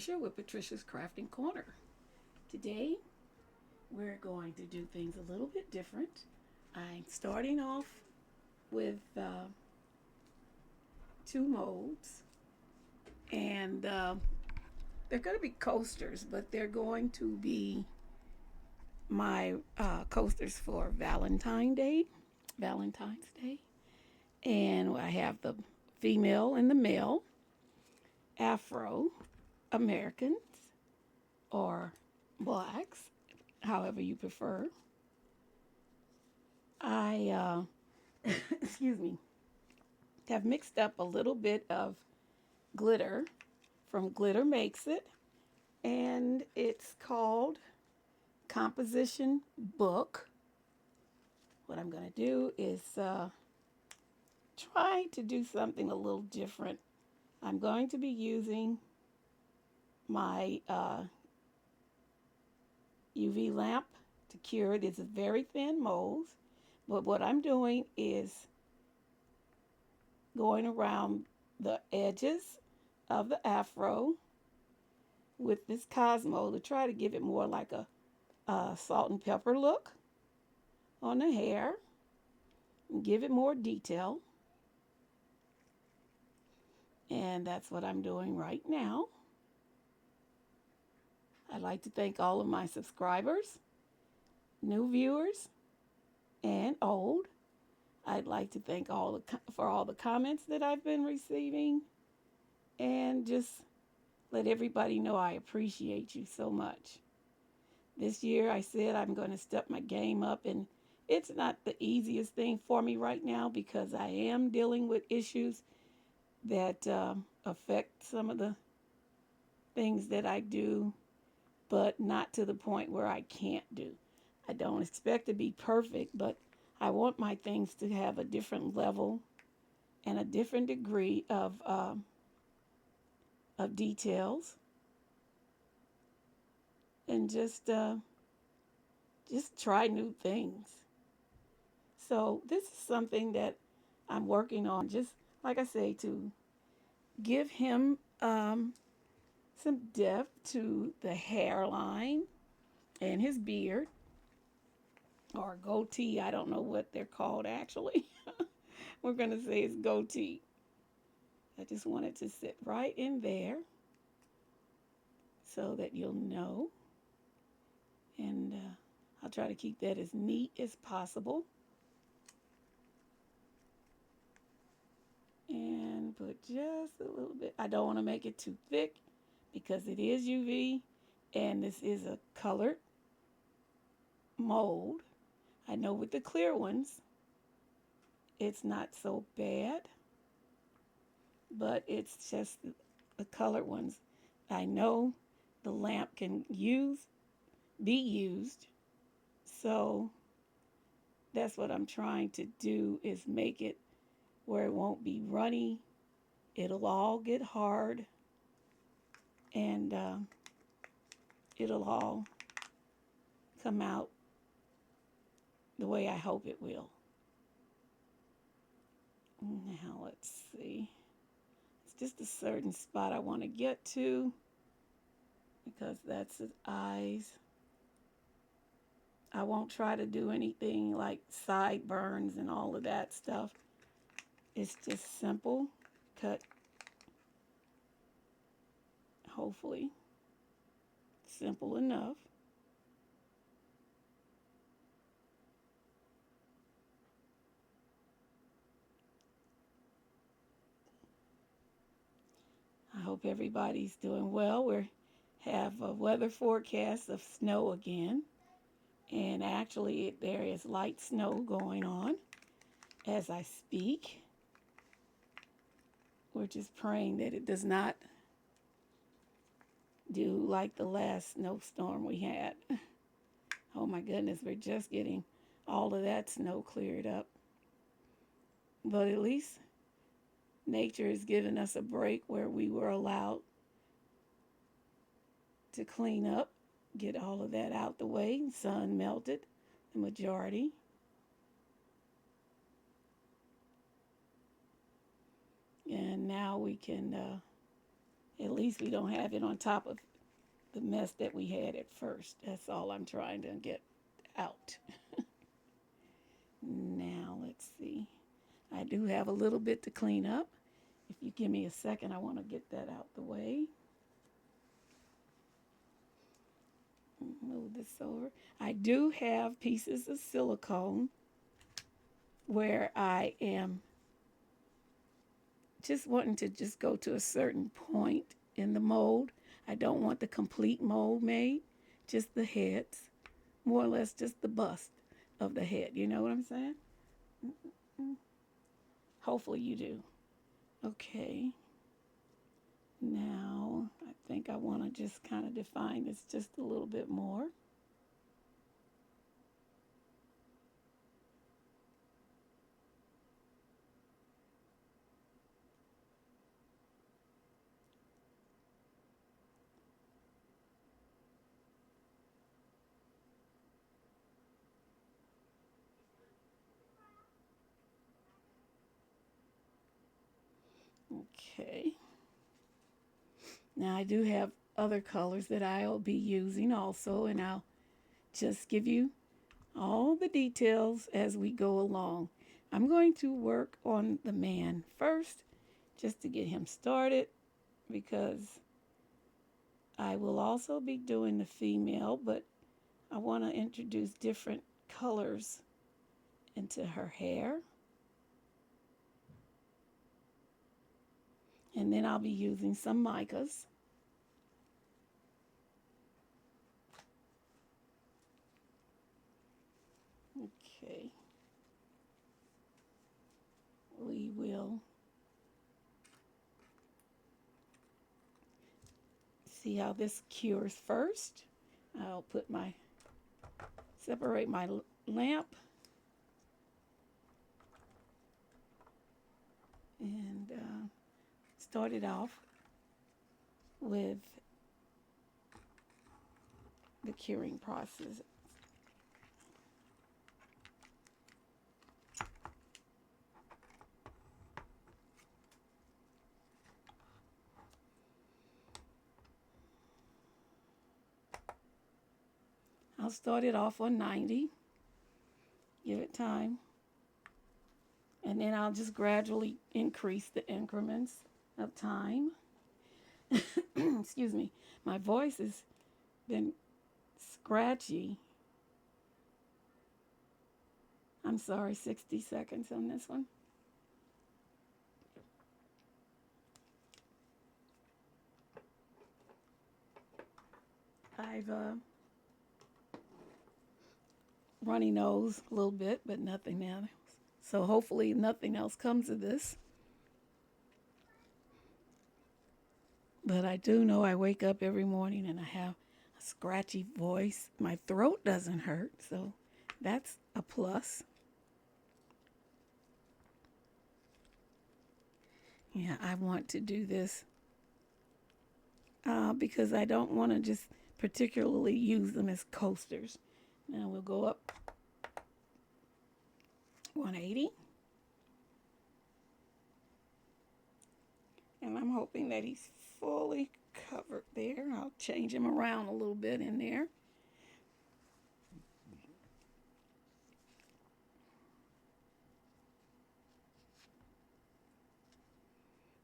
Patricia with Patricia's Crafting Corner. Today we're going to do things a little bit different. I'm starting off with two molds, and they're going to be coasters, but they're going to be my coasters for Valentine's Day. And I have the female and the male, Afro Americans or blacks, however you prefer. I, excuse me, have mixed up a little bit of glitter from Glitter Makes It, and it's called Composition Book. What I'm going to do is try to do something a little different. I'm going to be using my UV lamp to cure it. It's a very thin mold, but what I'm doing is going around the edges of the afro with this Cosmo to try to give it more like a salt and pepper look on the hair and give it more detail. And that's what I'm doing right now. I'd like to thank all of my subscribers, new viewers, and old. I'd like to thank for all the comments that I've been receiving, and just let everybody know I appreciate you so much. This year I said I'm going to step my game up, and it's not the easiest thing for me right now because I am dealing with issues that affect some of the things that I do, but not to the point where I can't do. I don't expect to be perfect, but I want my things to have a different level and a different degree of details, and just try new things. So this is something that I'm working on, just like I say, to give him some depth to the hairline and his beard or goatee. I don't know what they're called actually. We're going to say it's goatee. I just want it to sit right in there so that you'll know. And I'll try to keep that as neat as possible. And put just a little bit. I don't want to make it too thick because it is UV and this is a colored mold. I know with the clear ones, it's not so bad, but it's just the colored ones. I know the lamp can be used, so that's what I'm trying to do, is make it where it won't be runny. It'll all get hard, and it'll all come out the way I hope it will. Now let's see. It's just a certain spot I want to get to because that's his eyes. I won't try to do anything like sideburns and all of that stuff. It's just simple cut, hopefully simple enough. I hope everybody's doing well. We have a weather forecast of snow again, and actually there is light snow going on as I speak. We're just praying that it does not do like the last snowstorm we had. Oh my goodness, we're just getting all of that snow cleared up. But at least nature has given us a break where we were allowed to clean up, get all of that out the way. Sun melted the majority. And now we can At least we don't have it on top of the mess that we had at first. That's all I'm trying to get out. Now, let's see. I do have a little bit to clean up. If you give me a second, I want to get that out the way. Move this over. I do have pieces of silicone where I am just wanting to just go to a certain point in the mold. I don't want the complete mold made, just the heads, more or less just the bust of the head. You know what I'm saying? Hopefully you do. Okay. Now, I think I want to just kind of define this just a little bit more. Okay. Now I do have other colors that I'll be using also, and I'll just give you all the details as we go along. I'm going to work on the man first just to get him started because I will also be doing the female, but I want to introduce different colors into her hair. And then I'll be using some micas. Okay. We will see how this cures first. I'll separate my lamp and start it off with the curing process. I'll start it off on 90, give it time, and then I'll just gradually increase the increments of time. Excuse me, my voice has been scratchy. I'm sorry, 60 seconds on this one. I've runny nose a little bit, but nothing else. So hopefully nothing else comes of this. But I do know I wake up every morning and I have a scratchy voice. My throat doesn't hurt, so that's a plus. Yeah, I want to do this because I don't want to just particularly use them as coasters. Now we'll go up 180. And I'm hoping that he's fully covered there. I'll change him around a little bit in there.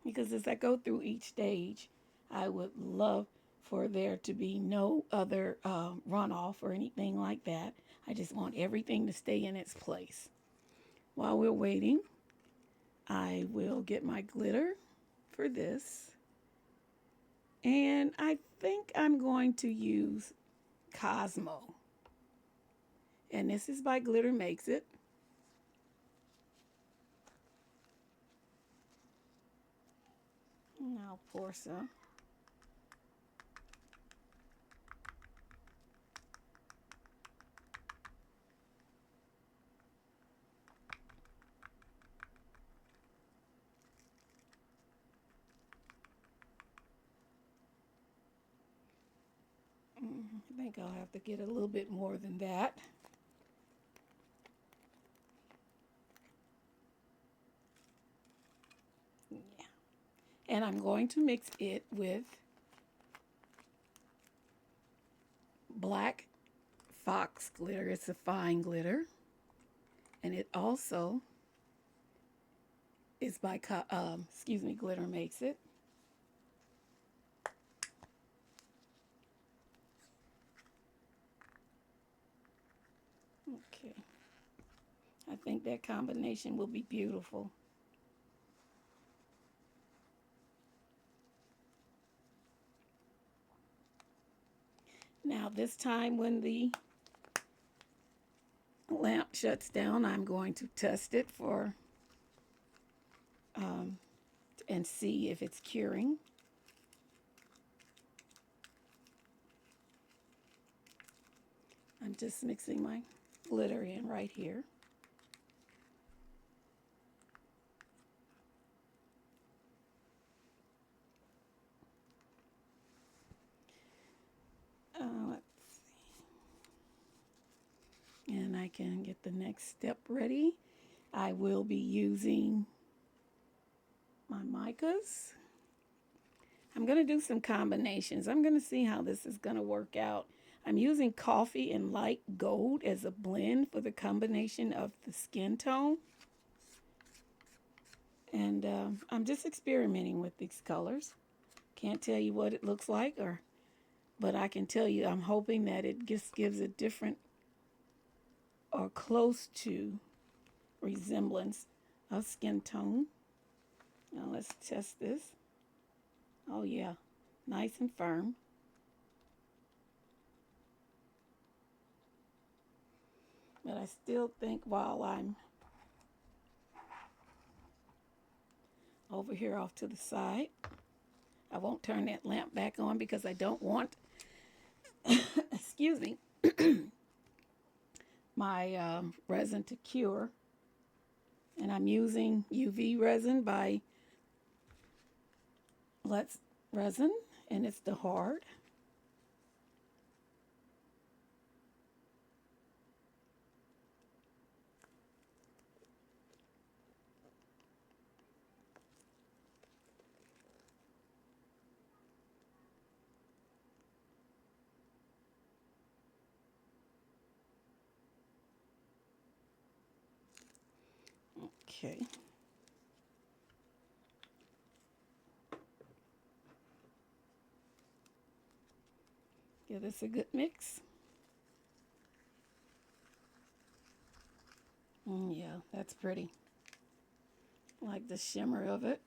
Because as I go through each stage, I would love for there to be no other runoff or anything like that. I just want everything to stay in its place. While we're waiting, I will get my glitter for this. And I think I'm going to use Cosmo. And this is by Glitter Makes It. And I'll pour some. I think I'll have to get a little bit more than that. Yeah. And I'm going to mix it with Black Fox glitter. It's a fine glitter. And it also is by, Glitter Makes It. Okay. I think that combination will be beautiful. Now this time when the lamp shuts down, I'm going to test it for and see if it's curing. I'm just mixing my glitter in right here. Let's see. And I can get the next step ready. I will be using my micas. I'm going to do some combinations. I'm going to see how this is going to work out. I'm using coffee and light gold as a blend for the combination of the skin tone. And I'm just experimenting with these colors. Can't tell you what it looks like, but I can tell you I'm hoping that it just gives a different or close to resemblance of skin tone. Now let's test this. Oh yeah, nice and firm. But I still think while I'm over here off to the side, I won't turn that lamp back on because I don't want, excuse me, my resin to cure. And I'm using UV resin by Let's Resin, and it's the hard. Okay. Give this a good mix. Yeah, that's pretty. I like the shimmer of it.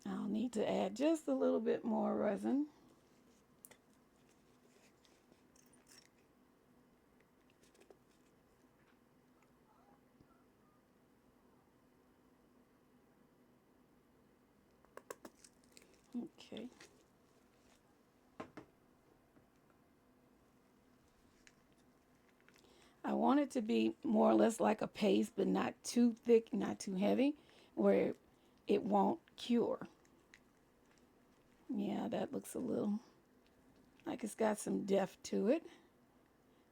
I'll need to add just a little bit more resin. Okay. I want it to be more or less like a paste, but not too thick, not too heavy, where it won't cure. Yeah, that looks a little like it's got some depth to it.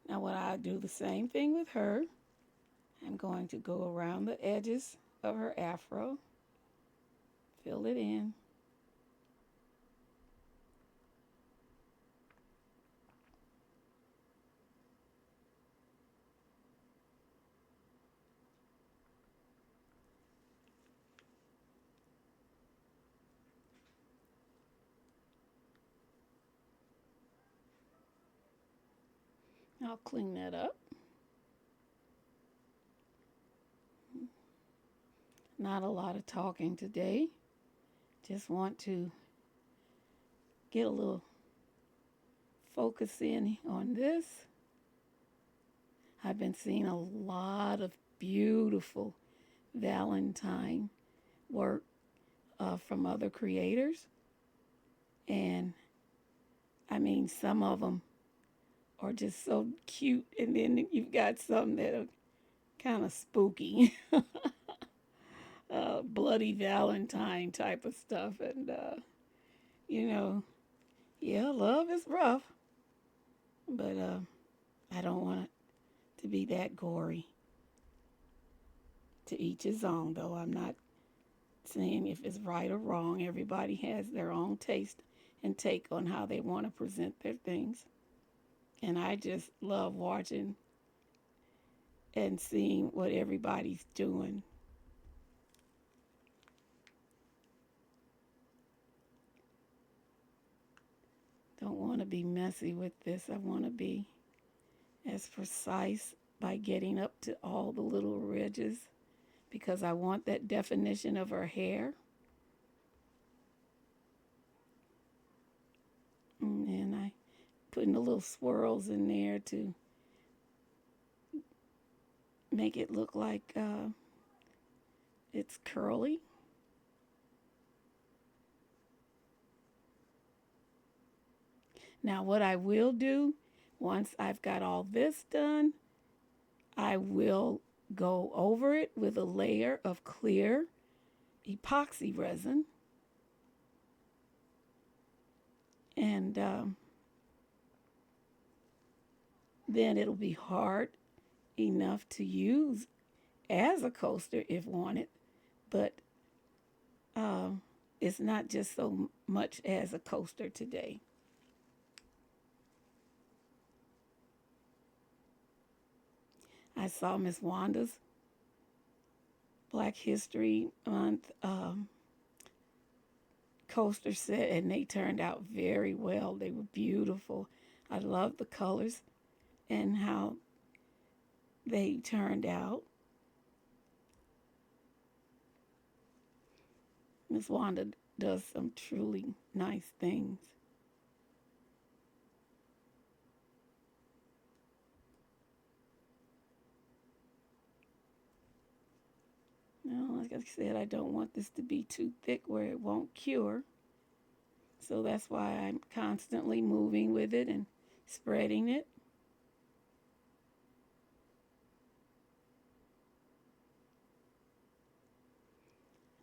Now what I'll do the same thing with her. I'm going to go around the edges of her afro, fill it in. I'll clean that up. Not a lot of talking today. Just want to get a little focus in on this. I've been seeing a lot of beautiful Valentine work from other creators. And I mean, some of them are just so cute. And then you've got some that are kind of spooky. Bloody Valentine type of stuff. And, you know, yeah, love is rough. but I don't want it to be that gory. To each his own, though. I'm not saying if it's right or wrong. Everybody has their own taste and take on how they want to present their things. And I just love watching and seeing what everybody's doing. Don't want to be messy with this. I want to be as precise by getting up to all the little ridges because I want that definition of her hair. And I putting the little swirls in there to make it look like it's curly. Now, what I will do once I've got all this done, I will go over it with a layer of clear epoxy resin. And then it'll be hard enough to use as a coaster if wanted, but it's not just so much as a coaster today. I saw Miss Wanda's Black History Month coaster set, and they turned out very well. They were beautiful. I love the colors and how they turned out. Miss Wanda does some truly nice things. Now, like I said, I don't want this to be too thick where it won't cure. So that's why I'm constantly moving with it and spreading it.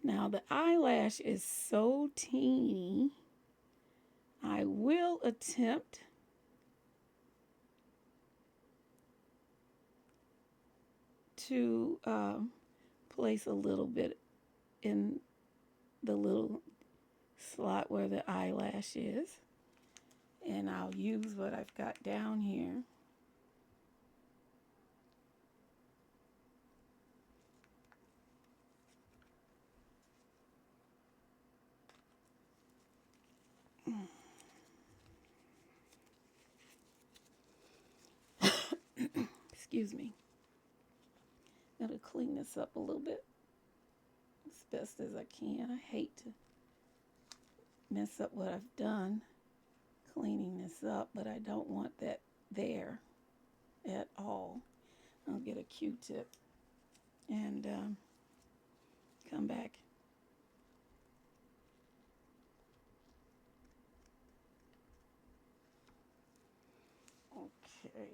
Now the eyelash is so teeny, I will attempt to place a little bit in the little slot where the eyelash is. And I'll use what I've got down here. Excuse me. Gotta clean this up a little bit as best as I can. I hate to mess up what I've done cleaning this up, but I don't want that there at all. I'll get a Q-tip and come back. Okay.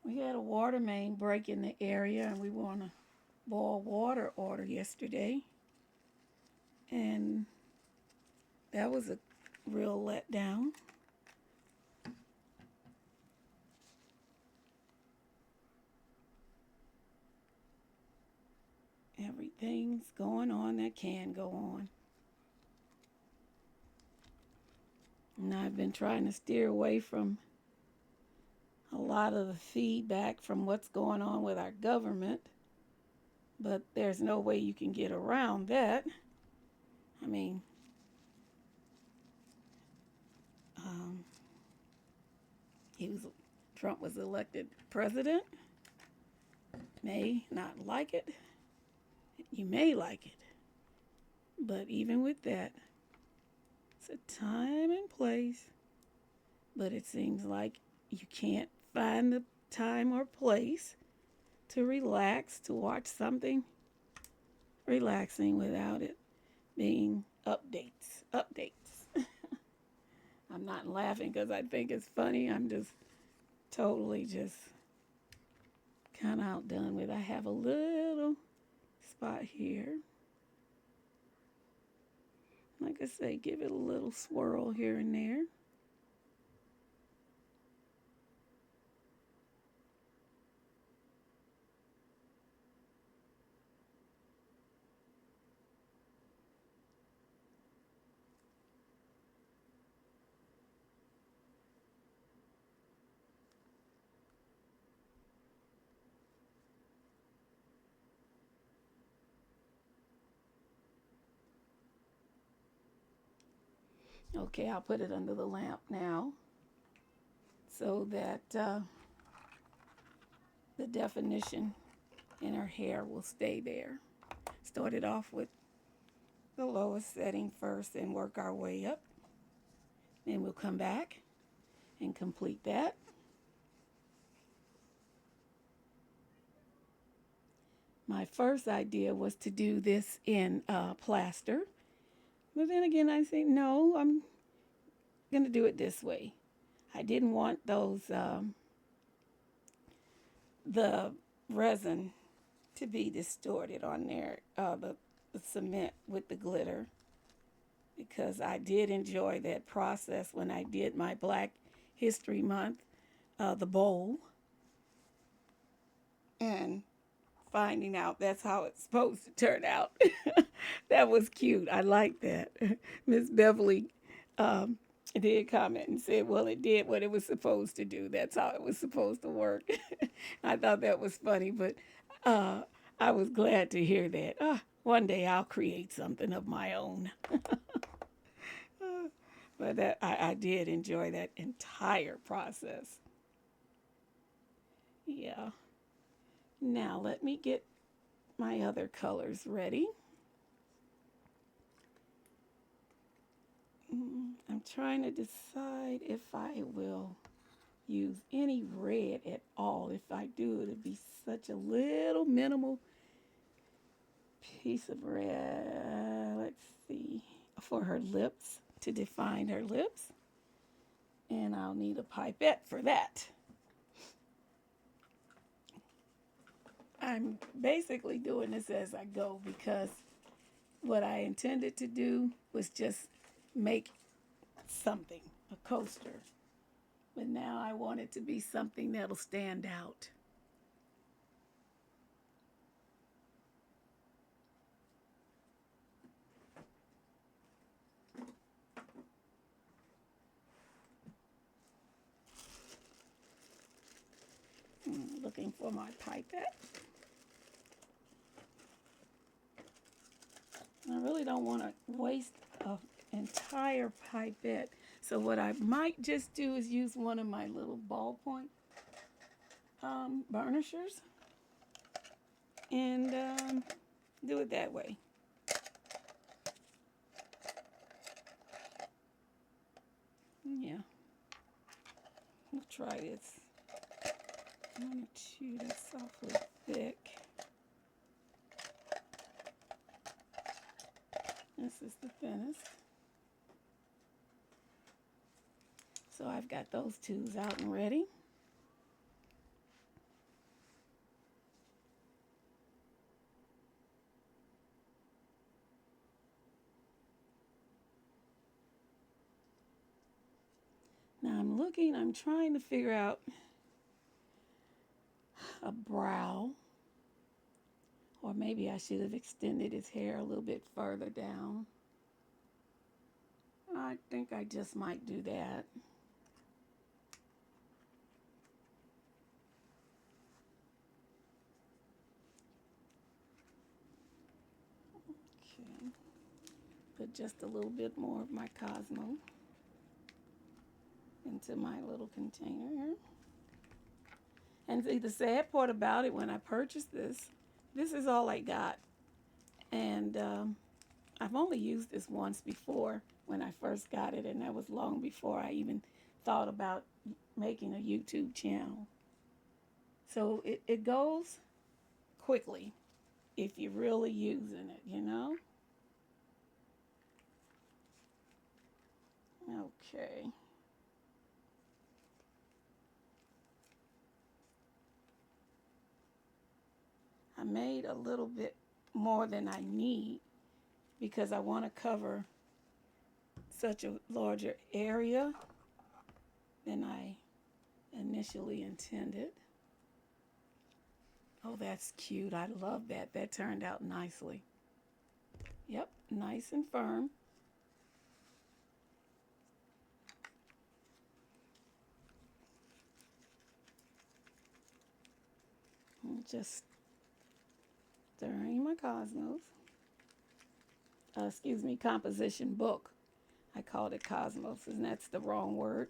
We had a water main break in the area, and we were on a boil water order yesterday. And that was a real letdown. Everything's going on that can go on. And I've been trying to steer away from a lot of the feedback from what's going on with our government, but there's no way you can get around that. I mean, um, he was Trump was elected president. May not like it. You may like it, but even with that, it's a time and place. But it seems like you can't find the time or place to relax, to watch something relaxing without it being updates. Updates. I'm not laughing because I think it's funny. I'm just totally just kind of outdone with. I have a little spot here. Like I say, give it a little swirl here and there. Okay, I'll put it under the lamp now so that the definition in her hair will stay there. Started off with the lowest setting first and work our way up. Then we'll come back and complete that. My first idea was to do this in plaster. But then again, I say, no, I'm going to do it this way. I didn't want the resin to be distorted on there, the cement with the glitter, because I did enjoy that process when I did my Black History Month, the bowl, and finding out that's how it's supposed to turn out. That was cute. I like that. Miss Beverly did comment and said, well, it did what it was supposed to do. That's how it was supposed to work. I thought that was funny, but I was glad to hear that. One day I'll create something of my own. But I did enjoy that entire process. Yeah. Now let me get my other colors ready. I'm trying to decide if I will use any red at all. If I do, it'll be such a little minimal piece of red. Let's see. For her lips, to define her lips. And I'll need a pipette for that. I'm basically doing this as I go because what I intended to do was just make something, a coaster. But now I want it to be something that'll stand out. Looking for my pipette. I really don't want to waste an entire pipette. So what I might just do is use one of my little ballpoint burnishers and do it that way. Yeah. We'll try this. 1 or 2, that's awfully thick. This is the thinnest. So I've got those twos out and ready. Now I'm trying to figure out a brow. Or maybe I should have extended his hair a little bit further down. I think I just might do that. Okay. Put just a little bit more of my Cosmo into my little container here. And see, the sad part about it, when I purchased this is all I got. And I've only used this once before when I first got it, and that was long before I even thought about making a YouTube channel. So it goes quickly if you're really using it, you know? Okay. I made a little bit more than I need because I want to cover such a larger area than I initially intended. Oh, that's cute. I love that. That turned out nicely. Yep, nice and firm. Just stirring my Cosmos. Excuse me, composition book. I called it Cosmos, and that's the wrong word.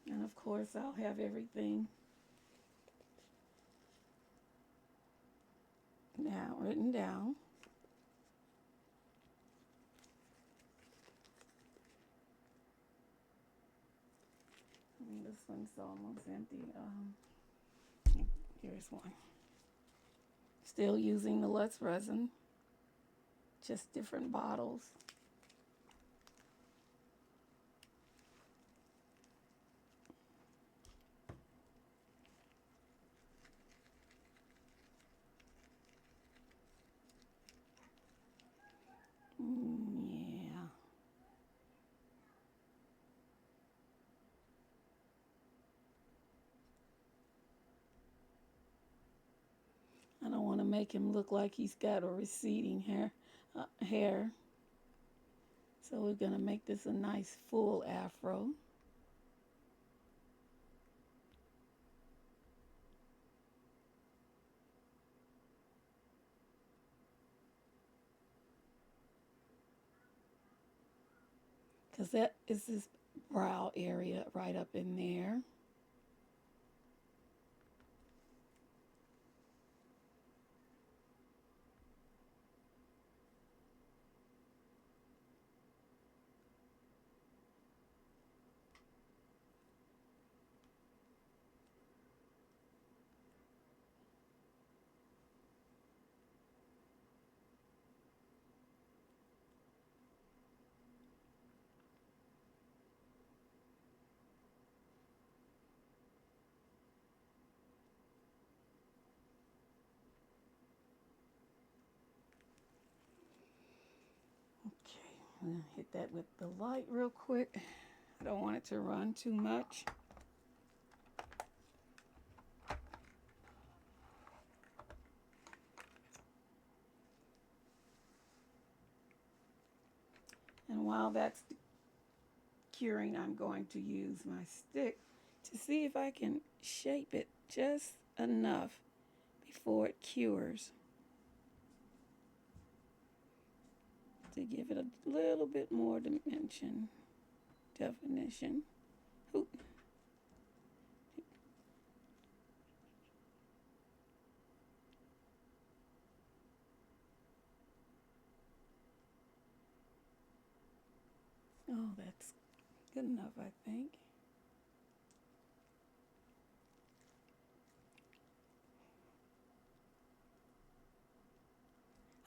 And of course, I'll have everything now written down. This one's almost empty. Here's one. Still using the Lutz resin, just different bottles. Yeah. I don't want to make him look like he's got a receding hair. So we're going to make this a nice full afro. Because that is his brow area right up in there. Okay, I'm going to hit that with the light real quick. I don't want it to run too much. And while that's curing, I'm going to use my stick to see if I can shape it just enough before it cures to give it a little bit more definition. Ooh. Oh, that's good enough, I think.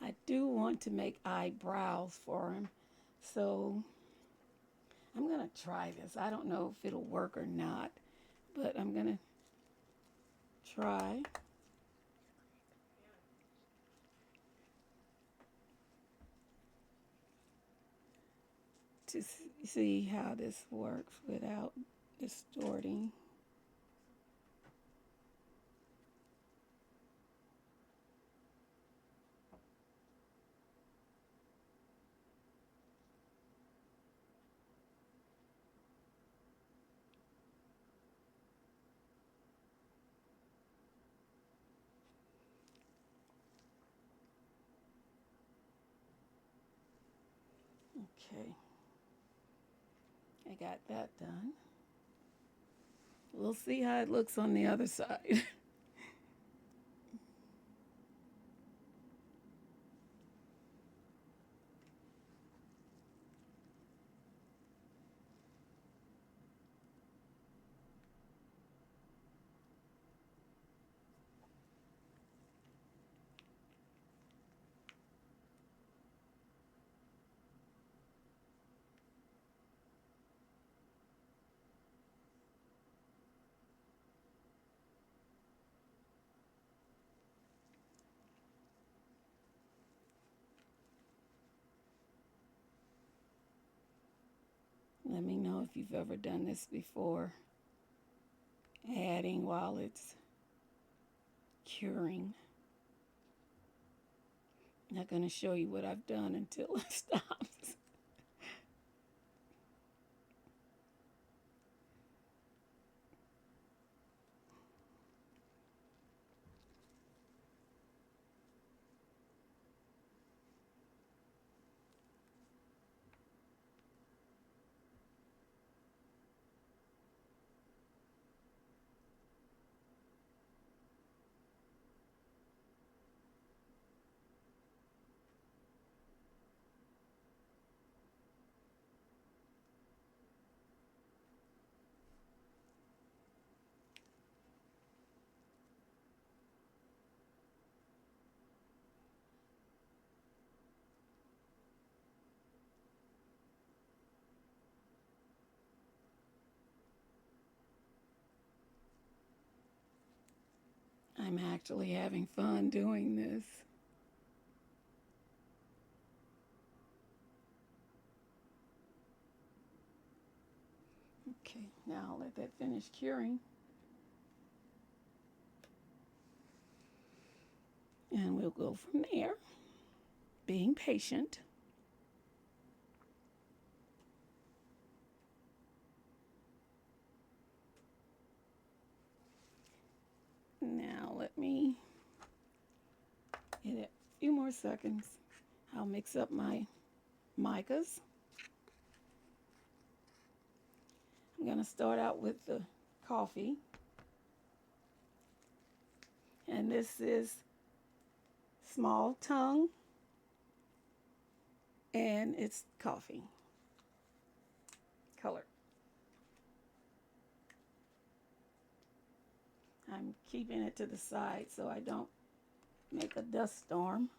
I do want to make eyebrows for him, so I'm going to try this. I don't know if it'll work or not, but I'm going to try. To see how this works without distorting. Okay, I got that done. We'll see how it looks on the other side. Let me know if you've ever done this before, adding while it's curing. I'm not going to show you what I've done until it stops. I'm actually having fun doing this. Okay, now I'll let that finish curing. And we'll go from there, being patient. Now let me in a few more seconds. I'll mix up my micas. I'm going to start out with the coffee. And this is Small Tongue, and it's coffee color. I'm keeping it to the side so I don't make a dust storm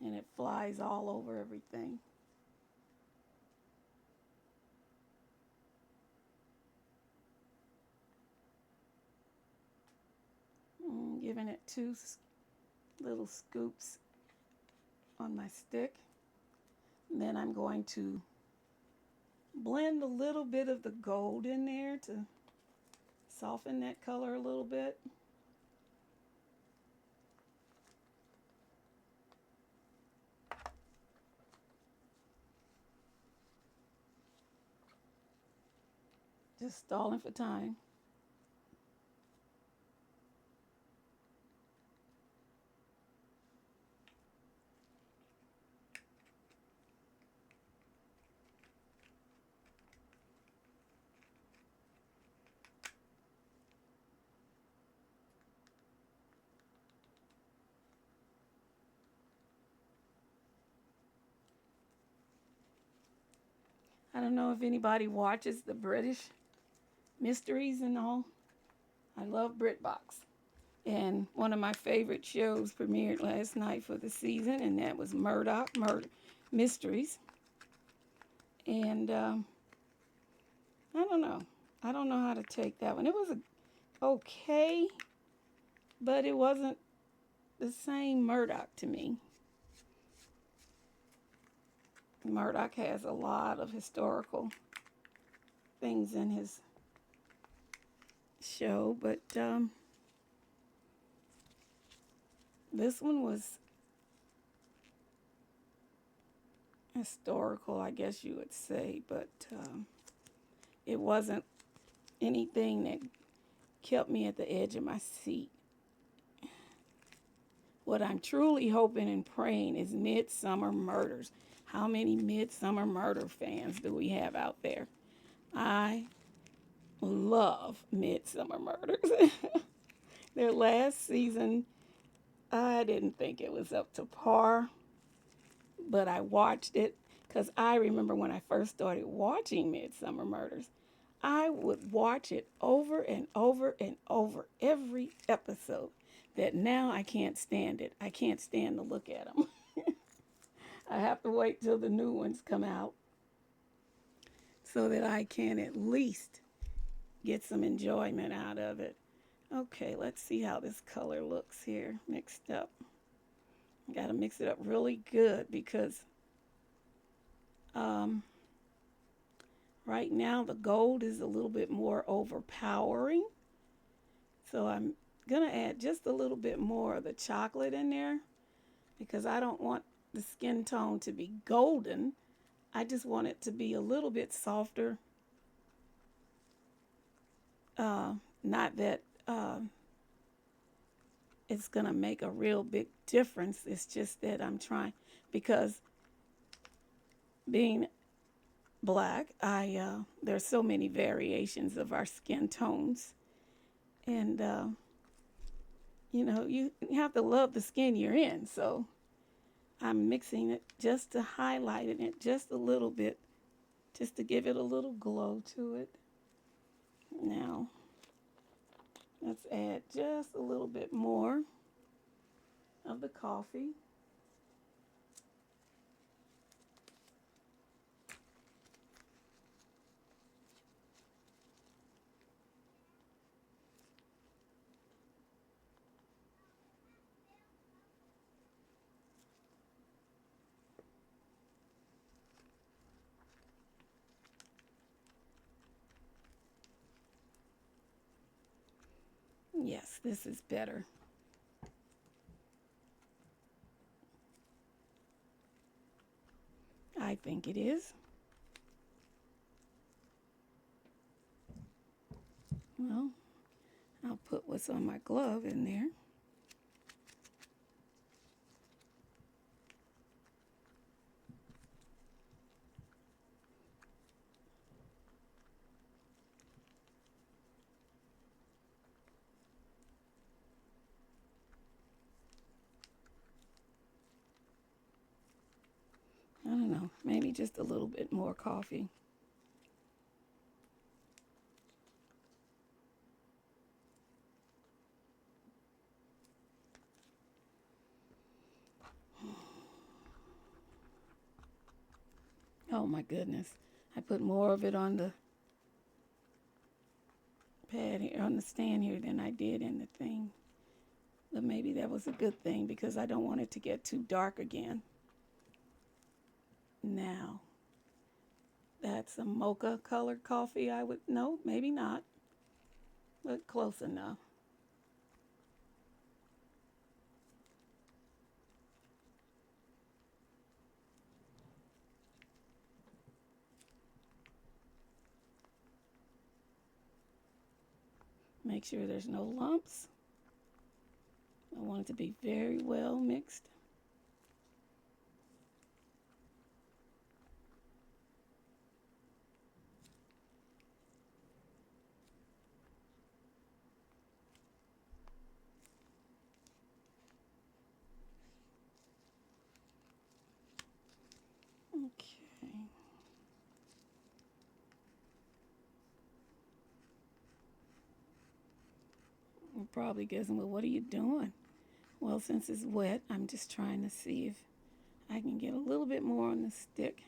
and it flies all over everything. Giving it two little scoops on my stick. And then I'm going to blend a little bit of the gold in there to soften that color a little bit. Just stalling for time. I don't know if anybody watches the British mysteries and all. I love BritBox. And one of my favorite shows premiered last night for the season, and that was Murdoch Murder Mysteries. And I don't know. I don't know how to take that one. It was okay, but it wasn't the same Murdoch to me. Murdoch has a lot of historical things in his show, but this one was historical, I guess you would say, but it wasn't anything that kept me at the edge of my seat. What I'm truly hoping and praying is Midsomer Murders. How many Midsomer Murder fans do we have out there? I love Midsomer Murders. Their last season, I didn't think it was up to par, but I watched it because I remember when I first started watching Midsomer Murders, I would watch it over and over and over every episode. That now I can't stand it. I can't stand to look at them. I have to wait till the new ones come out so that I can at least get some enjoyment out of it. Okay, let's see how this color looks here mixed up. Got to mix it up really good because Right now, the gold is a little bit more overpowering. So I'm going to add just a little bit more of the chocolate in there because I don't want the skin tone to be golden. I just want it to be a little bit softer. Not that it's going to make a real big difference. It's just that I'm trying because being black, I there's so many variations of our skin tones, and you have to love the skin you're in. So I'm mixing it just to highlight it just a little bit, just to give it a little glow to it. Now, let's add just a little bit more of the coffee. Yes, this is better. I think it is. Well, I'll put what's on my glove in there. I don't know, maybe just a little bit more coffee. Oh my goodness. I put more of it on the pad here, on the stand here than I did in the thing. But maybe that was a good thing because I don't want it to get too dark again. Now, that's a mocha colored coffee. No, maybe not, but close enough. Make sure there's no lumps. I want it to be very well mixed. Okay. You're probably guessing, well, what are you doing? Well, since it's wet, I'm just trying to see if I can get a little bit more on the stick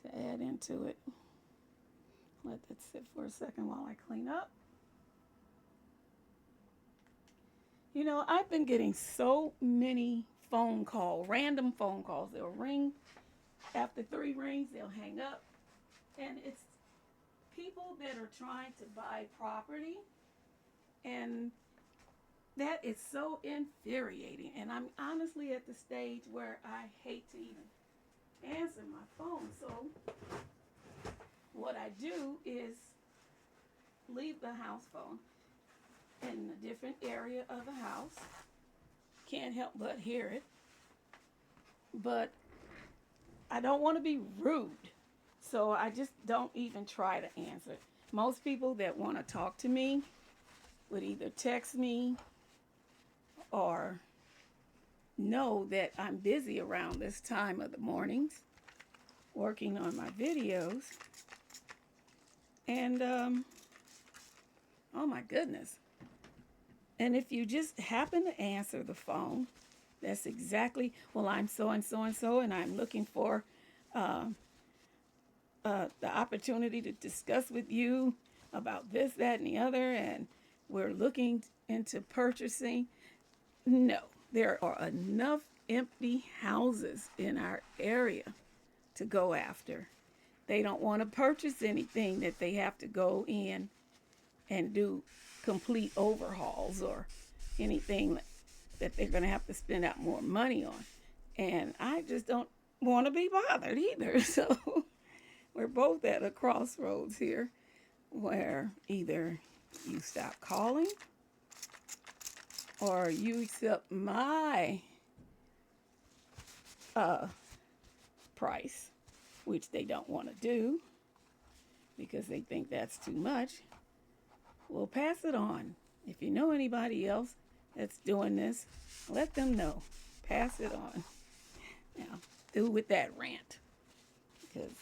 to add into it. Let that sit for a second while I clean up. You know, I've been getting so many random phone calls. They'll ring, after 3 rings, they'll hang up. And it's people that are trying to buy property. And that is so infuriating. And I'm honestly at the stage where I hate to even answer my phone. So what I do is leave the house phone in a different area of the house. Can't help but hear it. But I don't want to be rude. So I just don't even try to answer. Most people that want to talk to me would either text me or know that I'm busy around this time of the mornings working on my videos. And, oh my goodness. And if you just happen to answer the phone, that's exactly, well, I'm so and so and so, and I'm looking for the opportunity to discuss with you about this, that, and the other, and we're looking into purchasing. No, there are enough empty houses in our area to go after. They don't want to purchase anything that they have to go in and do complete overhauls or anything that they're going to have to spend out more money on. And I just don't want to be bothered either. So we're both at a crossroads here where either you stop calling or you accept my uh, price, which they don't want to do because they think that's too much. Well, pass it on. If you know anybody else that's doing this, let them know. Pass it on. Now, through with that rant. Because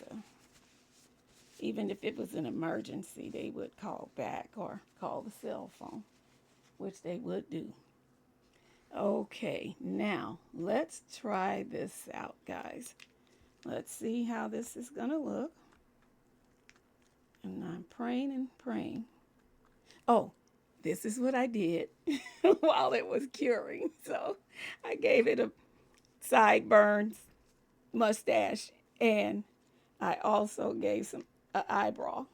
even if it was an emergency, they would call back or call the cell phone, which they would do. Okay, now let's try this out, guys. Let's see how this is going to look. And I'm praying and praying. Oh, this is what I did while it was curing. So I gave it a sideburns, mustache, and I also gave some eyebrow.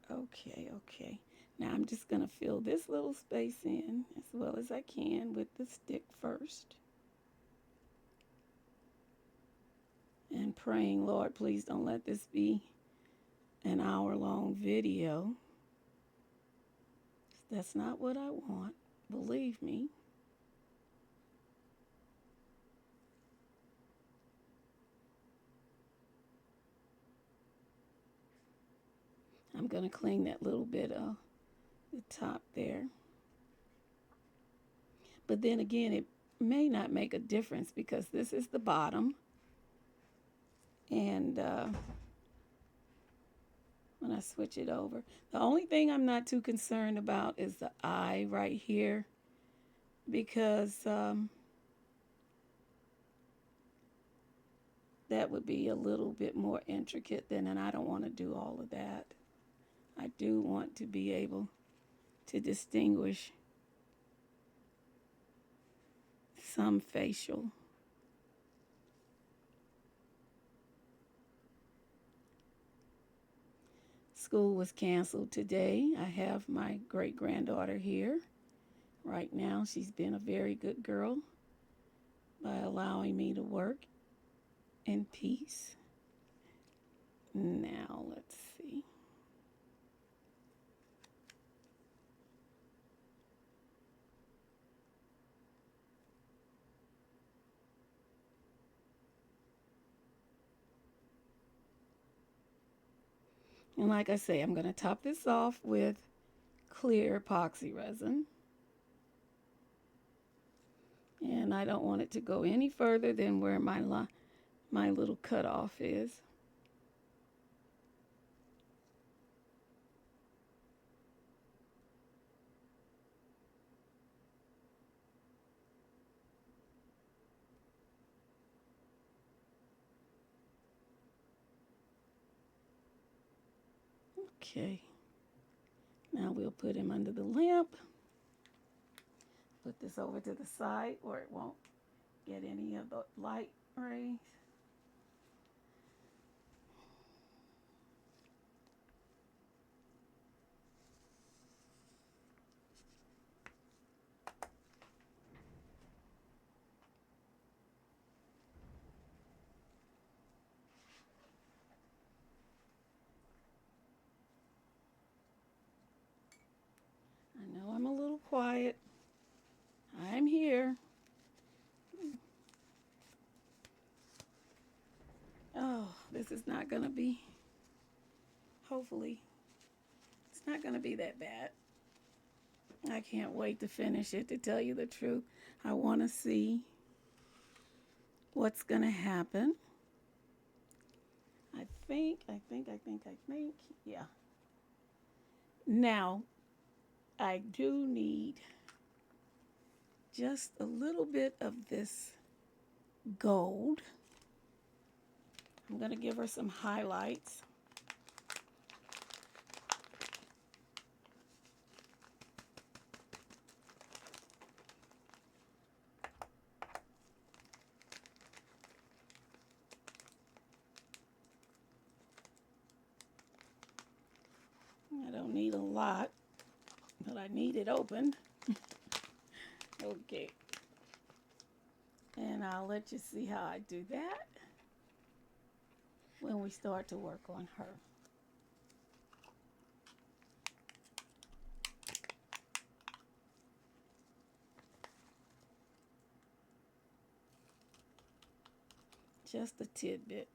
Okay. Now I'm just going to fill this little space in as well as I can with the stick first. And praying, Lord, please don't let this be an hour-long video. That's not what I want, believe me. I'm going to clean that little bit of the top there. But then again, it may not make a difference because this is the bottom. And when I switch it over, the only thing I'm not too concerned about is the eye right here because that would be a little bit more intricate than, and I don't want to do all of that. I do want to be able to distinguish some facial. School was canceled today. I have my great-granddaughter here right now. She's been a very good girl by allowing me to work in peace. Now, let's see. And like I say, I'm going to top this off with clear epoxy resin. And I don't want it to go any further than where my little cutoff is. Okay. Now we'll put him under the lamp. Put this over to the side where it won't get any of the light rays. I know I'm a little quiet. I'm here. Oh, this is not going to be, hopefully, it's not going to be that bad. I can't wait to finish it, to tell you the truth. I want to see what's going to happen. I think, yeah. Now, I do need just a little bit of this gold. I'm going to give her some highlights. lot, but I need it opened. Okay. And I'll let you see how I do that when we start to work on her. Just a tidbit.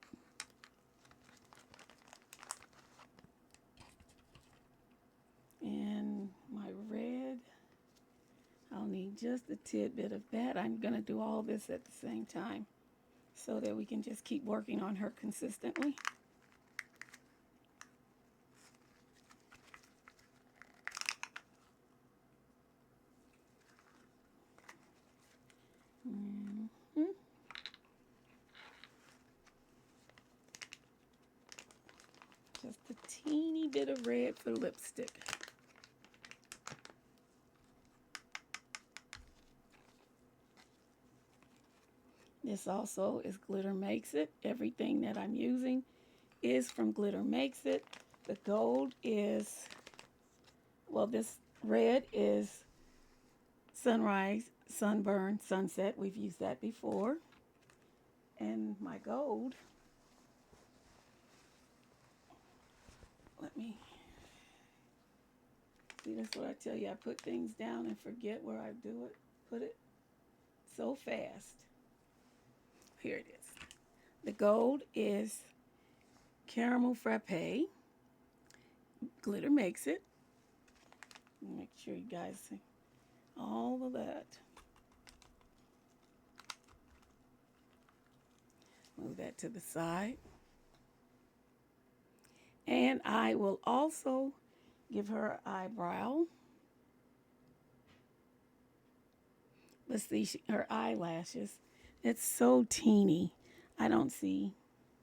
And my red, I'll need just a tidbit of that. I'm going to do all this at the same time so that we can just keep working on her consistently. Mm-hmm. Just a teeny bit of red for lipstick. This also is Glitter Makes It. Everything that I'm using is from Glitter Makes It. The gold is, well, this red is Sunrise, Sunburn, Sunset. We've used that before. And my gold, let me see, that's what I tell you. I put things down and forget where I do it, put it so fast. Here it is. The gold is Caramel Frappe. Glitter Makes It. Make sure you guys see all of that. Move that to the side. And I will also give her an eyebrow. Let's see, her eyelashes. It's so teeny. I don't see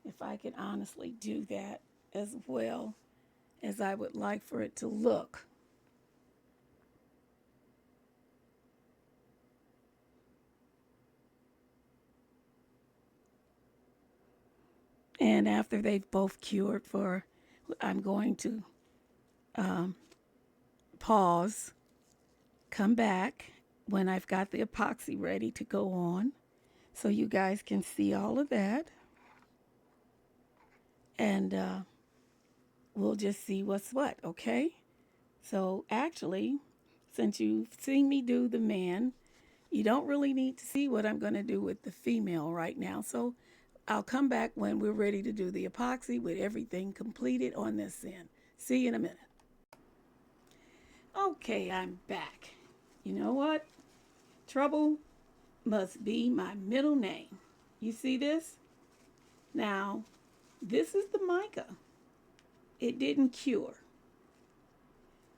if I could honestly do that as well as I would like for it to look. And after they've both cured for, I'm going to pause, come back when I've got the epoxy ready to go on so you guys can see all of that. And we'll just see what's what, okay? So actually, since you've seen me do the man, you don't really need to see what I'm going to do with the female right now. So I'll come back when we're ready to do the epoxy with everything completed on this end. See you in a minute. Okay, I'm back. You know what? Trouble must be my middle name. You see this? Now, this is the mica. It didn't cure.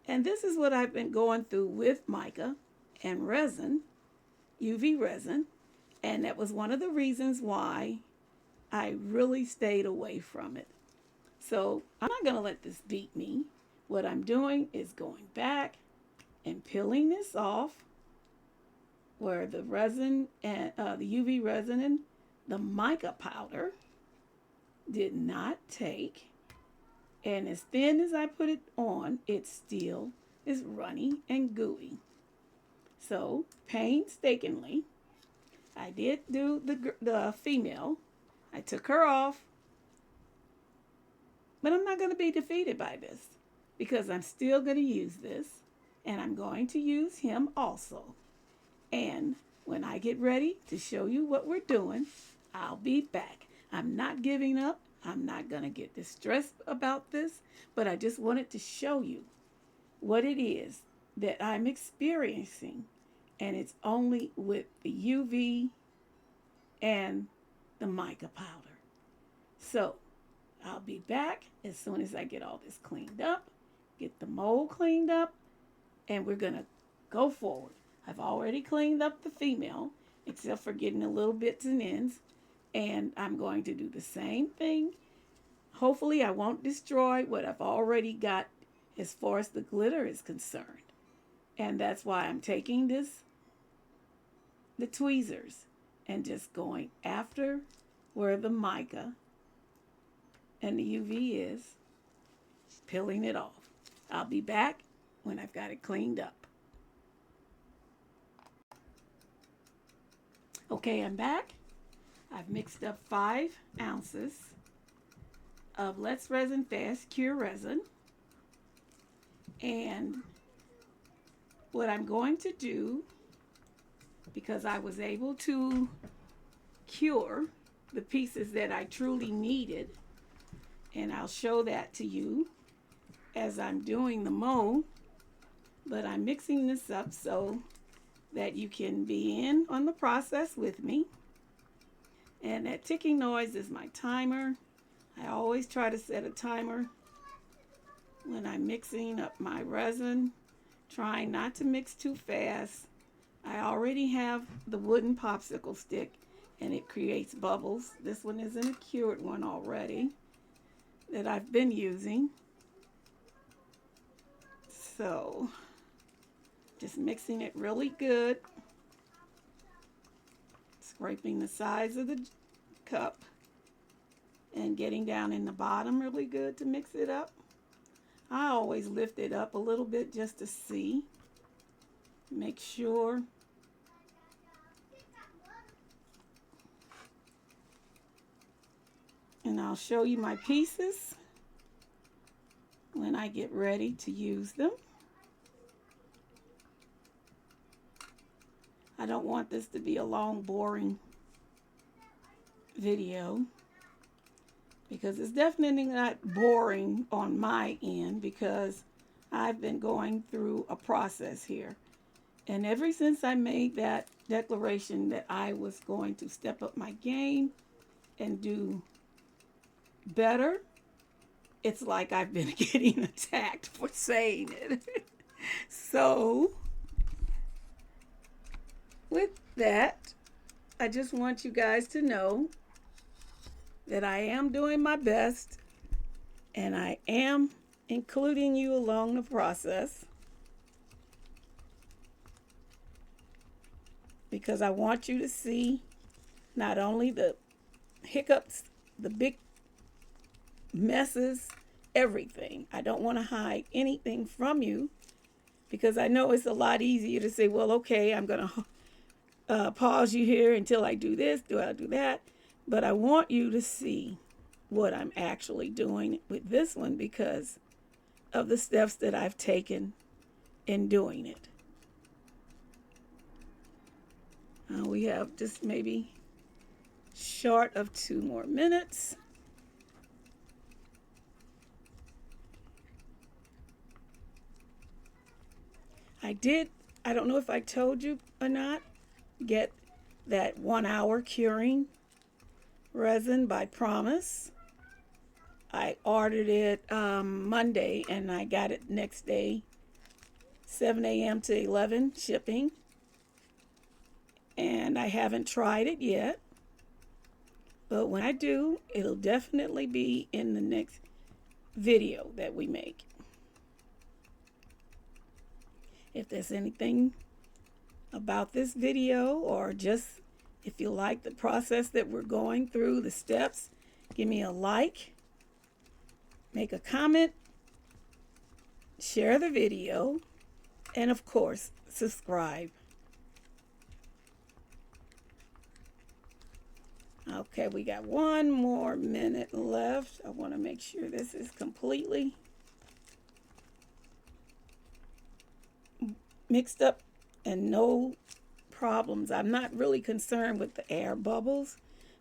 And this is what I've been going through with mica and resin, UV resin. And that was one of the reasons why I really stayed away from it. So I'm not going to let this beat me. What I'm doing is going back and peeling this off where the resin and the UV resin and the mica powder did not take. And as thin as I put it on, it still is runny and gooey. So painstakingly, I did do the female. I took her off. But I'm not going to be defeated by this because I'm still going to use this and I'm going to use him also. And when I get ready to show you what we're doing, I'll be back. I'm not giving up. I'm not going to get distressed about this, but I just wanted to show you what it is that I'm experiencing. And it's only with the UV and the mica powder. So I'll be back as soon as I get all this cleaned up, get the mold cleaned up, and we're going to go forward. I've already cleaned up the female, except for getting a little bits and ends, and I'm going to do the same thing. Hopefully I won't destroy what I've already got as far as the glitter is concerned. And that's why I'm taking the tweezers, and just going after where the mica and the UV is, peeling it off. I'll be back when I've got it cleaned up. Okay, I'm back. I've mixed up 5 ounces of Let's Resin Fast Cure resin. And what I'm going to do, because I was able to cure the pieces that I truly needed, and I'll show that to you as I'm doing the mold, but I'm mixing this up so that you can be in on the process with me. And that ticking noise is my timer. I always try to set a timer when I'm mixing up my resin, trying not to mix too fast. I already have the wooden popsicle stick and it creates bubbles. This one isn't a cured one already that I've been using. So just mixing it really good, scraping the sides of the cup and getting down in the bottom really good to mix it up. I always lift it up a little bit just to see, make sure. And I'll show you my pieces when I get ready to use them. I don't want this to be a long, boring video, because it's definitely not boring on my end, because I've been going through a process here. And ever since I made that declaration that I was going to step up my game and do better, it's like I've been getting attacked for saying it. So with that, I just want you guys to know that I am doing my best and I am including you along the process, because I want you to see not only the hiccups, the big messes, everything. I don't want to hide anything from you, because I know it's a lot easier to say, well, okay, I'm going to pause you here until I do this, do I do that? But I want you to see what I'm actually doing with this one because of the steps that I've taken in doing it. We have just maybe short of 2 more minutes. I don't know if I told you or not, get that 1 hour curing resin by Promise. I ordered it Monday and I got it next day, 7 a.m. to 11 shipping. And I haven't tried it yet, but when I do, it'll definitely be in the next video that we make. If there's anything about this video, or just if you like the process that we're going through, the steps, give me a like, make a comment, share the video, and of course, subscribe. Okay, we got 1 more minute left. I want to make sure this is completely mixed up and no problems. I'm not really concerned with the air bubbles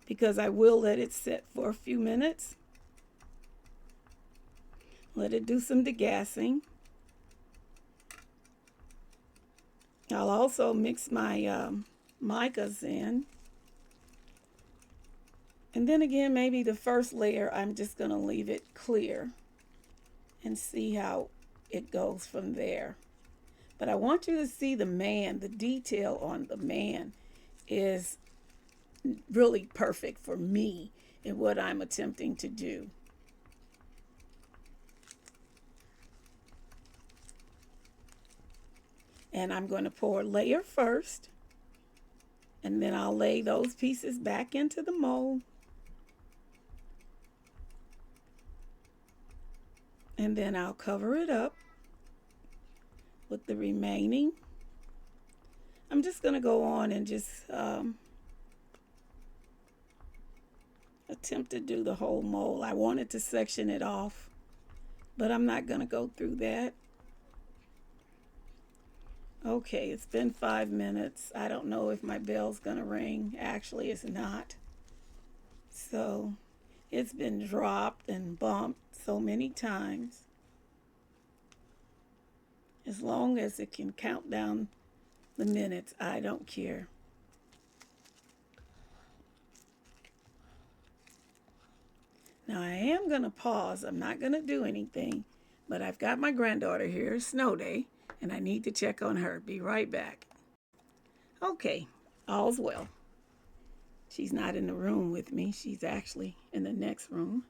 because I will let it sit for a few minutes. Let it do some degassing. I'll also mix my micas in. And then again, maybe the first layer, I'm just going to leave it clear and see how it goes from there. But I want you to see the man. The detail on the man is really perfect for me in what I'm attempting to do. And I'm going to pour a layer first, and then I'll lay those pieces back into the mold. And then I'll cover it up with the remaining. I'm just going to go on and just attempt to do the whole mole. I wanted to section it off, but I'm not going to go through that. Okay, it's been 5 minutes. I don't know if my bell's going to ring. Actually, it's not. So it's been dropped and bumped so many times. As long as it can count down the minutes, I don't care. Now I am going to pause. I'm not going to do anything, but I've got my granddaughter here, it's snow day, and I need to check on her. Be right back. Okay, all's well. She's not in the room with me. She's actually in the next room.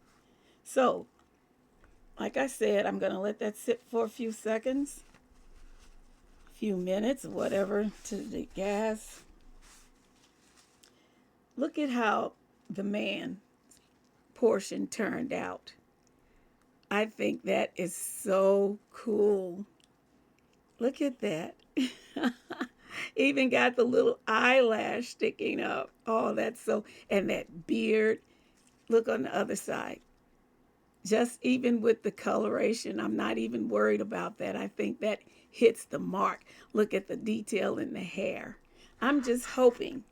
So, like I said, I'm going to let that sit for a few seconds, a few minutes, whatever, to the gas. Look at how the man portion turned out. I think that is so cool. Look at that. Even got the little eyelash sticking up. Oh, that's so, and that beard. Look on the other side. Just even with the coloration, I'm not even worried about that. I think that hits the mark. Look at the detail in the hair. I'm just hoping,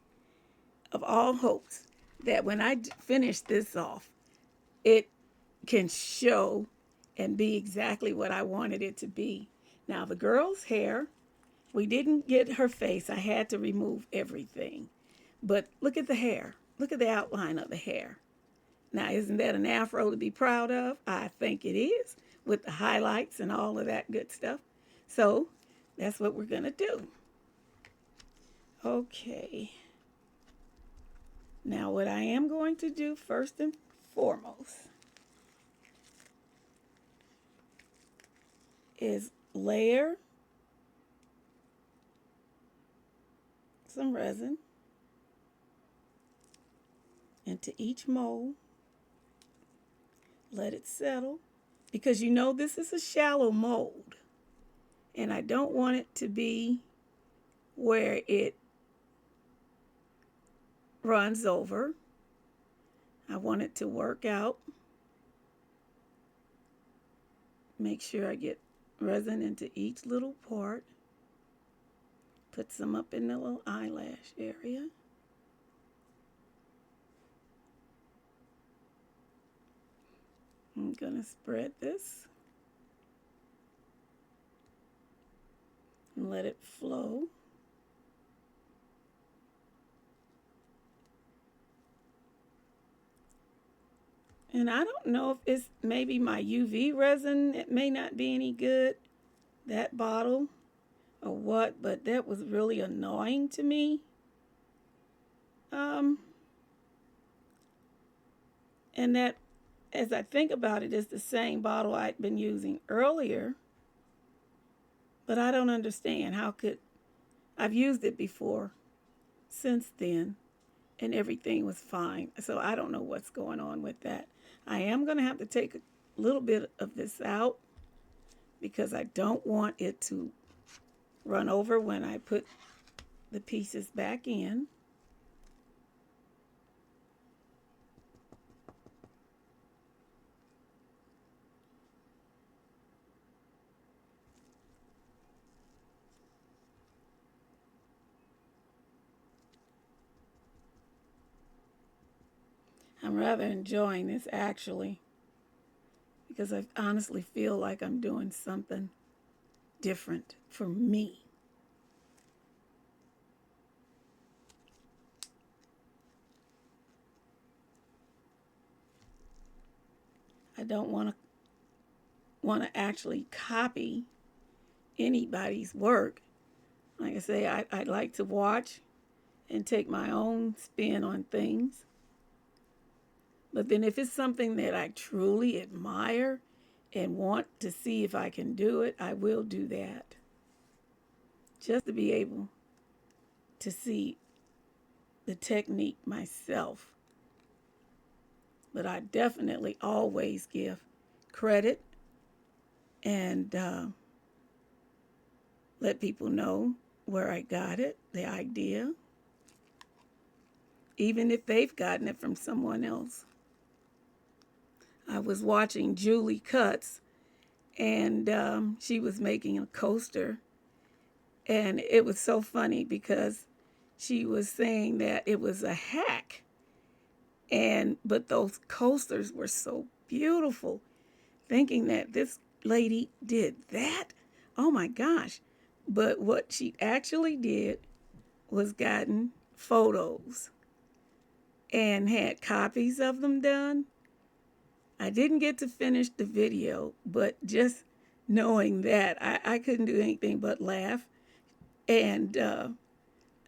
of all hopes, that when I finish this off, it can show and be exactly what I wanted it to be. Now, the girl's hair, we didn't get her face. I had to remove everything. But look at the hair. Look at the outline of the hair. Now, isn't that an afro to be proud of? I think it is, with the highlights and all of that good stuff. So that's what we're going to do. Okay. Now, what I am going to do first and foremost is layer some resin into each mold. Let it settle, because you know this is a shallow mold, and I don't want it to be where it runs over. I want it to work out. Make sure I get resin into each little part. Put some up in the little eyelash area. I'm going to spread this and let it flow. And I don't know if it's maybe my UV resin. It may not be any good, that bottle, or what, but that was really annoying to me. And that, as I think about it, is the same bottle I'd been using earlier. But I don't understand how could, I've used it before since then, and everything was fine. So I don't know what's going on with that. I am going to have to take a little bit of this out because I don't want it to run over when I put the pieces back in. I'm rather enjoying this actually, because I honestly feel like I'm doing something different for me. I don't want to actually copy anybody's work. Like I say, I like to watch and take my own spin on things. But then if it's something that I truly admire and want to see if I can do it, I will do that. Just to be able to see the technique myself. But I definitely always give credit and let people know where I got it, the idea, even if they've gotten it from someone else. I was watching Julie Cutts, and she was making a coaster, and it was so funny because she was saying that it was a hack, and but those coasters were so beautiful, thinking that this lady did that. Oh my gosh. But what she actually did was gotten photos and had copies of them done. I didn't get to finish the video, but just knowing that, I couldn't do anything but laugh and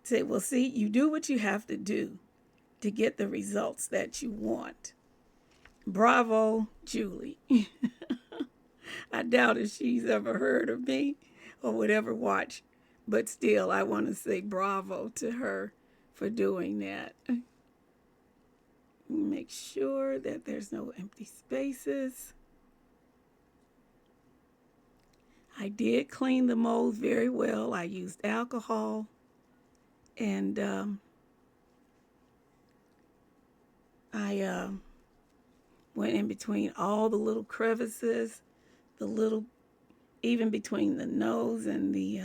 say, well, see, you do what you have to do to get the results that you want. Bravo, Julie. I doubt if she's ever heard of me or would ever watch, but still, I want to say bravo to her for doing that. Make sure that there's no empty spaces. I did clean the molds very well. I used alcohol and I went in between all the little crevices, the little, even between the nose and the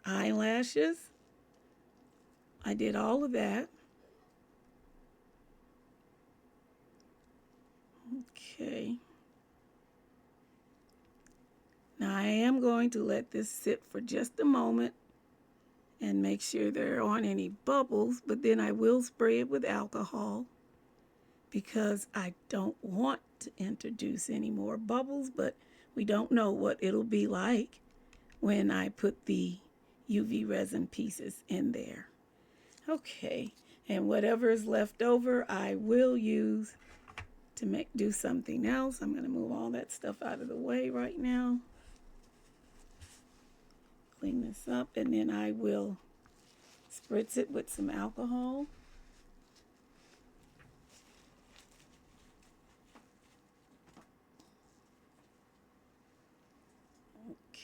eyelashes. I did all of that. Okay. Now I am going to let this sit for just a moment and make sure there aren't any bubbles, but then I will spray it with alcohol because I don't want to introduce any more bubbles, but we don't know what it'll be like when I put the UV resin pieces in there. Okay, and whatever is left over, I will use to do something else. I'm going to move all that stuff out of the way right now. Clean this up, and then I will spritz it with some alcohol.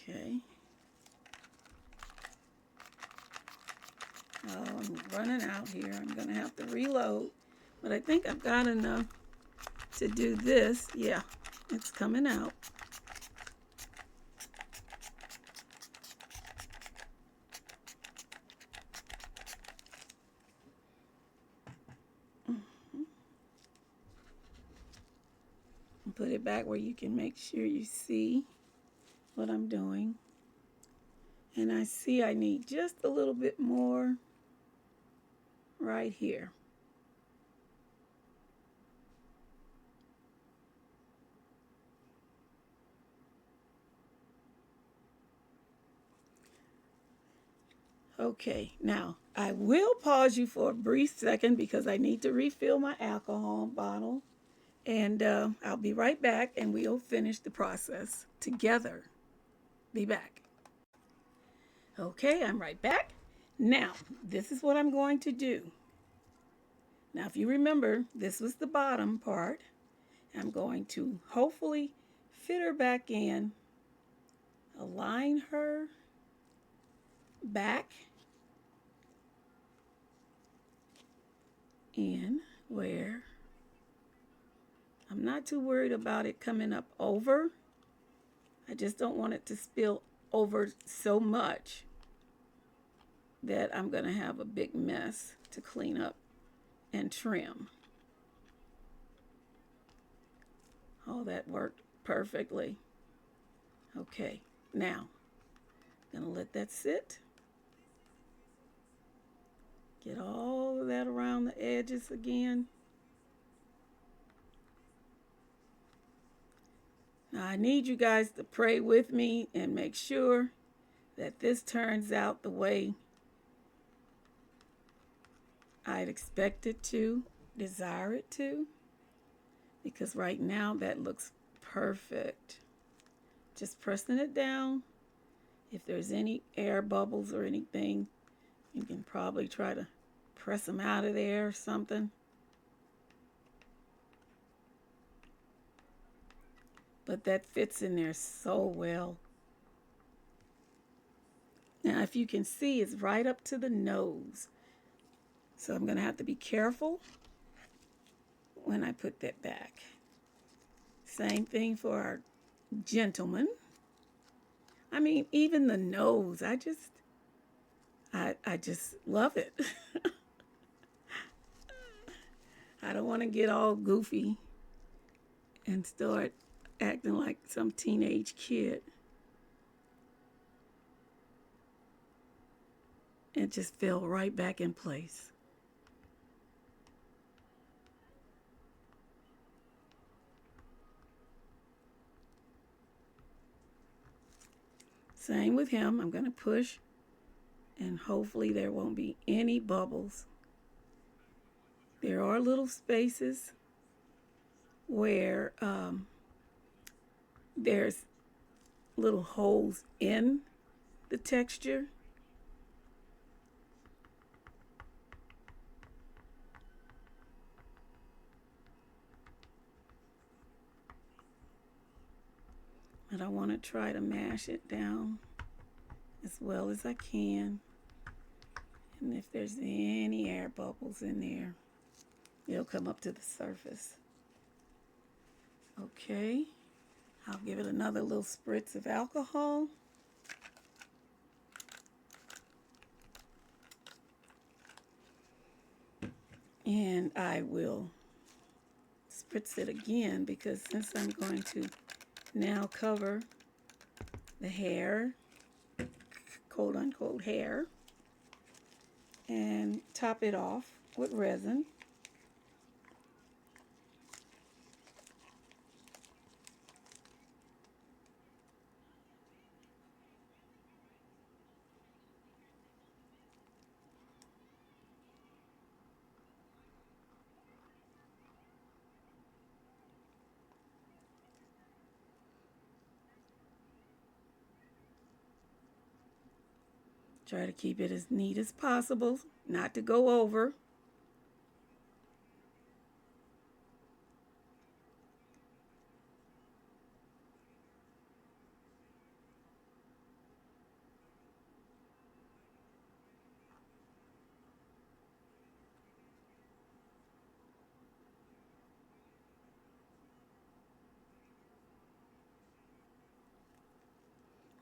Okay. Oh, I'm running out here. I'm going to have to reload, but I think I've got enough to do this. Yeah, it's coming out. Put it back where you can make sure you see what I'm doing. And I see I need just a little bit more right here. Okay, now I will pause you for a brief second because I need to refill my alcohol bottle. And I'll be right back and we'll finish the process together. Be back. Okay, I'm right back. Now, this is what I'm going to do. Now, if you remember, this was the bottom part. I'm going to hopefully fit her back in, align her back in where I'm not too worried about it coming up over. I just don't want it to spill over so much that I'm going to have a big mess to clean up and trim. Oh, that worked perfectly. Okay, now I'm going to let that sit. Get all of that around the edges again. Now I need you guys to pray with me and make sure that this turns out the way I'd expect it to, desire it to, because right now that looks perfect. Just pressing it down. If there's any air bubbles or anything, you can probably try to press them out of there or something. But that fits in there so well. Now, if you can see, it's right up to the nose. So I'm going to have to be careful when I put that back. Same thing for our gentleman. I mean, even the nose, I just love it. I don't want to get all goofy and start acting like some teenage kid. It just fell right back in place. Same with him. I'm going to push, and hopefully there won't be any bubbles. There are little spaces where there's little holes in the texture. But I want to try to mash it down as well as I can. And if there's any air bubbles in there, it'll come up to the surface. Okay, I'll give it another little spritz of alcohol. And I will spritz it again because since I'm going to now cover the hair, quote unquote hair, and top it off with resin. Try to keep it as neat as possible, not to go over.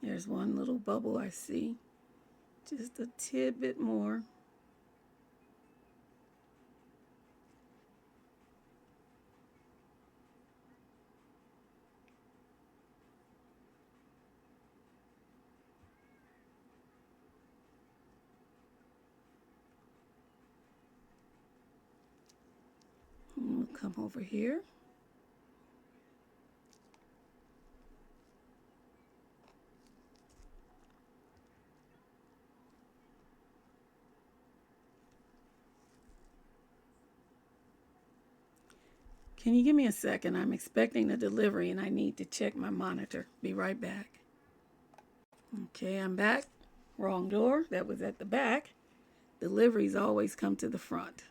There's one little bubble I see. Just a tidbit more. And we'll come over here. Can you give me a second? I'm expecting a delivery and I need to check my monitor. Be right back. Okay, I'm back. Wrong door. That was at the back. Deliveries always come to the front.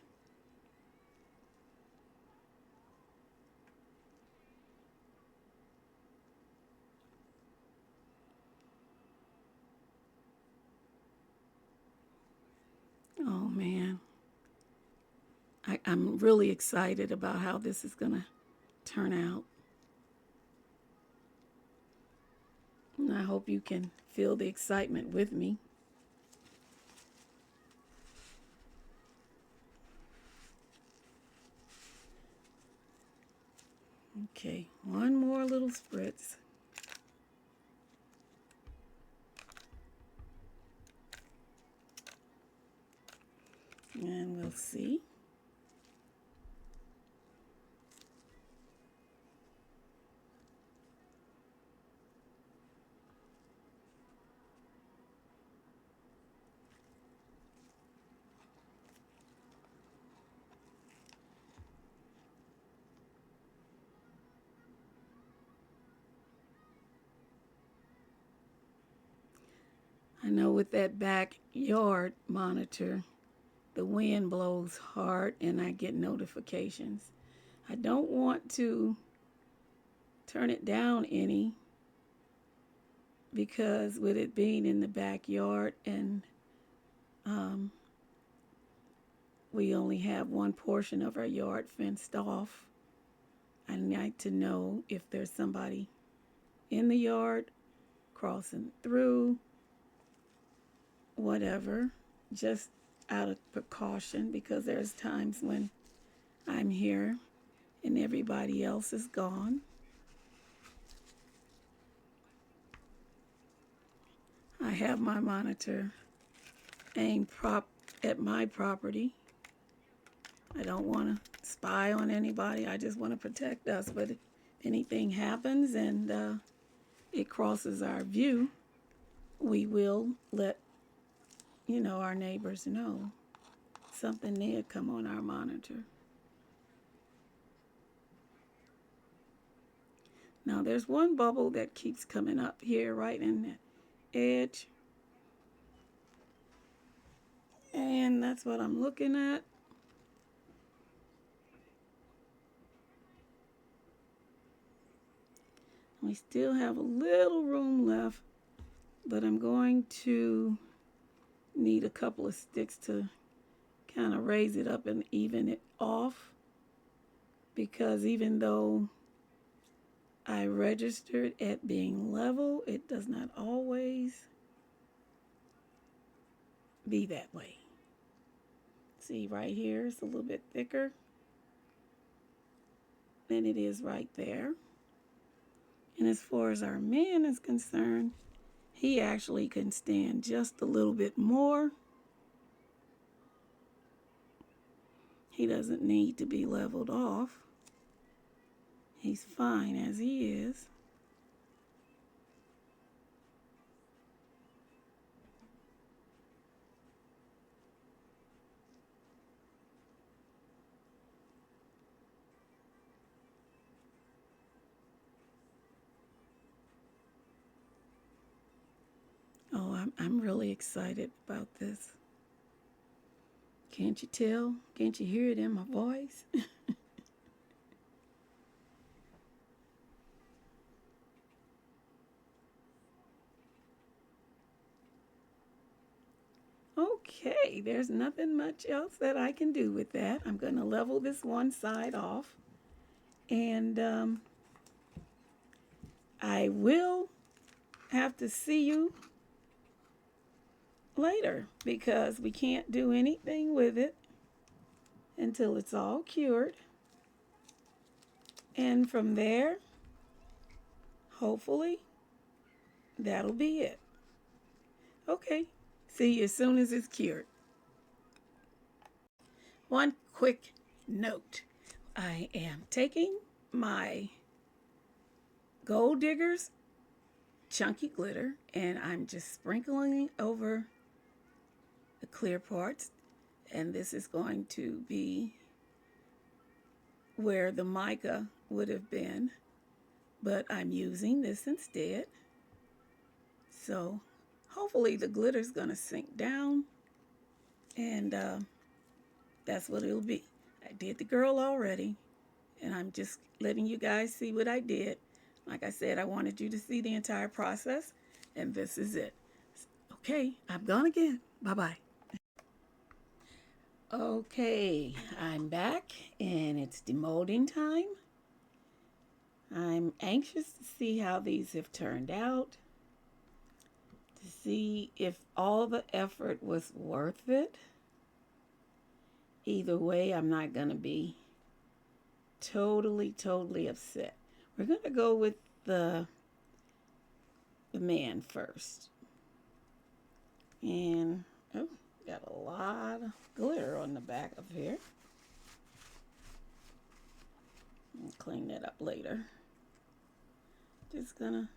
Oh man. I'm really excited about how this is going to turn out. And I hope you can feel the excitement with me. Okay, one more little spritz. And we'll see. I know with that backyard monitor, the wind blows hard and I get notifications. I don't want to turn it down any because with it being in the backyard and um, we only have one portion of our yard fenced off, I need to know if there's somebody in the yard crossing through, whatever, just out of precaution, because there's times when I'm here and everybody else is gone. I have my monitor aimed at my property. I don't want to spy on anybody. I just want to protect us. But if anything happens and it crosses our view, we will let our neighbors know. Something did come on our monitor. Now there's one bubble that keeps coming up here right in the edge. And that's what I'm looking at. We still have a little room left, but I'm going to need a couple of sticks to kind of raise it up and even it off, because even though I registered at being level, it does not always be that way. See, right here it's a little bit thicker than it is right there. And as far as our man is concerned, he actually can stand just a little bit more. He doesn't need to be leveled off. He's fine as he is. Oh, I'm really excited about this. Can't you tell? Can't you hear it in my voice? Okay, there's nothing much else that I can do with that. I'm going to level this one side off. And I will have to see you later, because we can't do anything with it until it's all cured. And from there, hopefully, that'll be it. Okay, see you as soon as it's cured. One quick note. I am taking my Gold Diggers chunky glitter and I'm just sprinkling it over the clear parts, and this is going to be where the mica would have been, but I'm using this instead. So hopefully the glitter's going to sink down, and that's what it'll be. I did the girl already, and I'm just letting you guys see what I did. Like I said, I wanted you to see the entire process, and this is it. Okay, I'm gone again. Bye-bye. Okay, I'm back, and it's demolding time. I'm anxious to see how these have turned out, to see if all the effort was worth it. Either way, I'm not going to be totally upset. We're going to go with the man first. And, oh, got a lot of glitter on the back of here. I'll clean that up later. Just gonna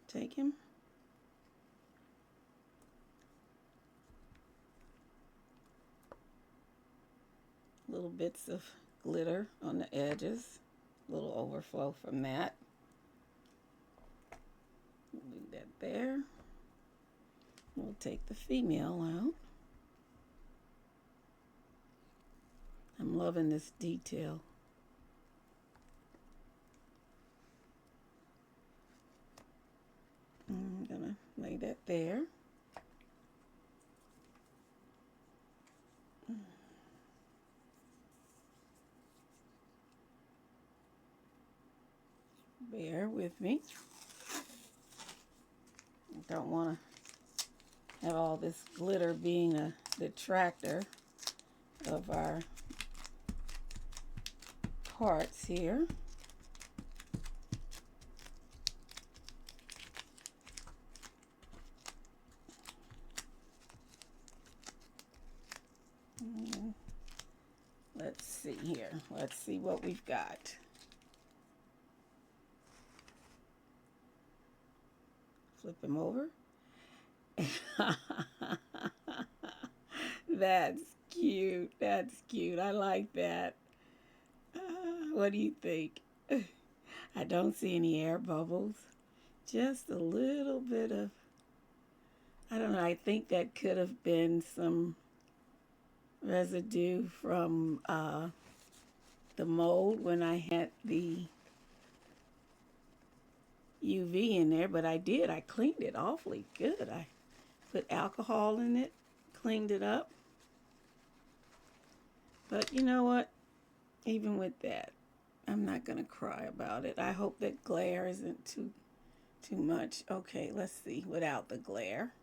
take him. Little bits of glitter on the edges. A little overflow from that. Leave that there. We'll take the female out. I'm loving this detail. there. Bear with me. Don't want to have all this glitter being a detractor of our parts here. Let's see here. Let's see what we've got. Flip them over. That's cute. That's cute. I like that. What do you think? I don't see any air bubbles. Just a little bit of, I don't know, I think that could have been some residue from the mold when I had the UV in there, but I did. I cleaned it awfully good. I put alcohol in it, cleaned it up. But you know what? Even with that, I'm not going to cry about it. I hope that glare isn't too much. Okay, let's see without the glare.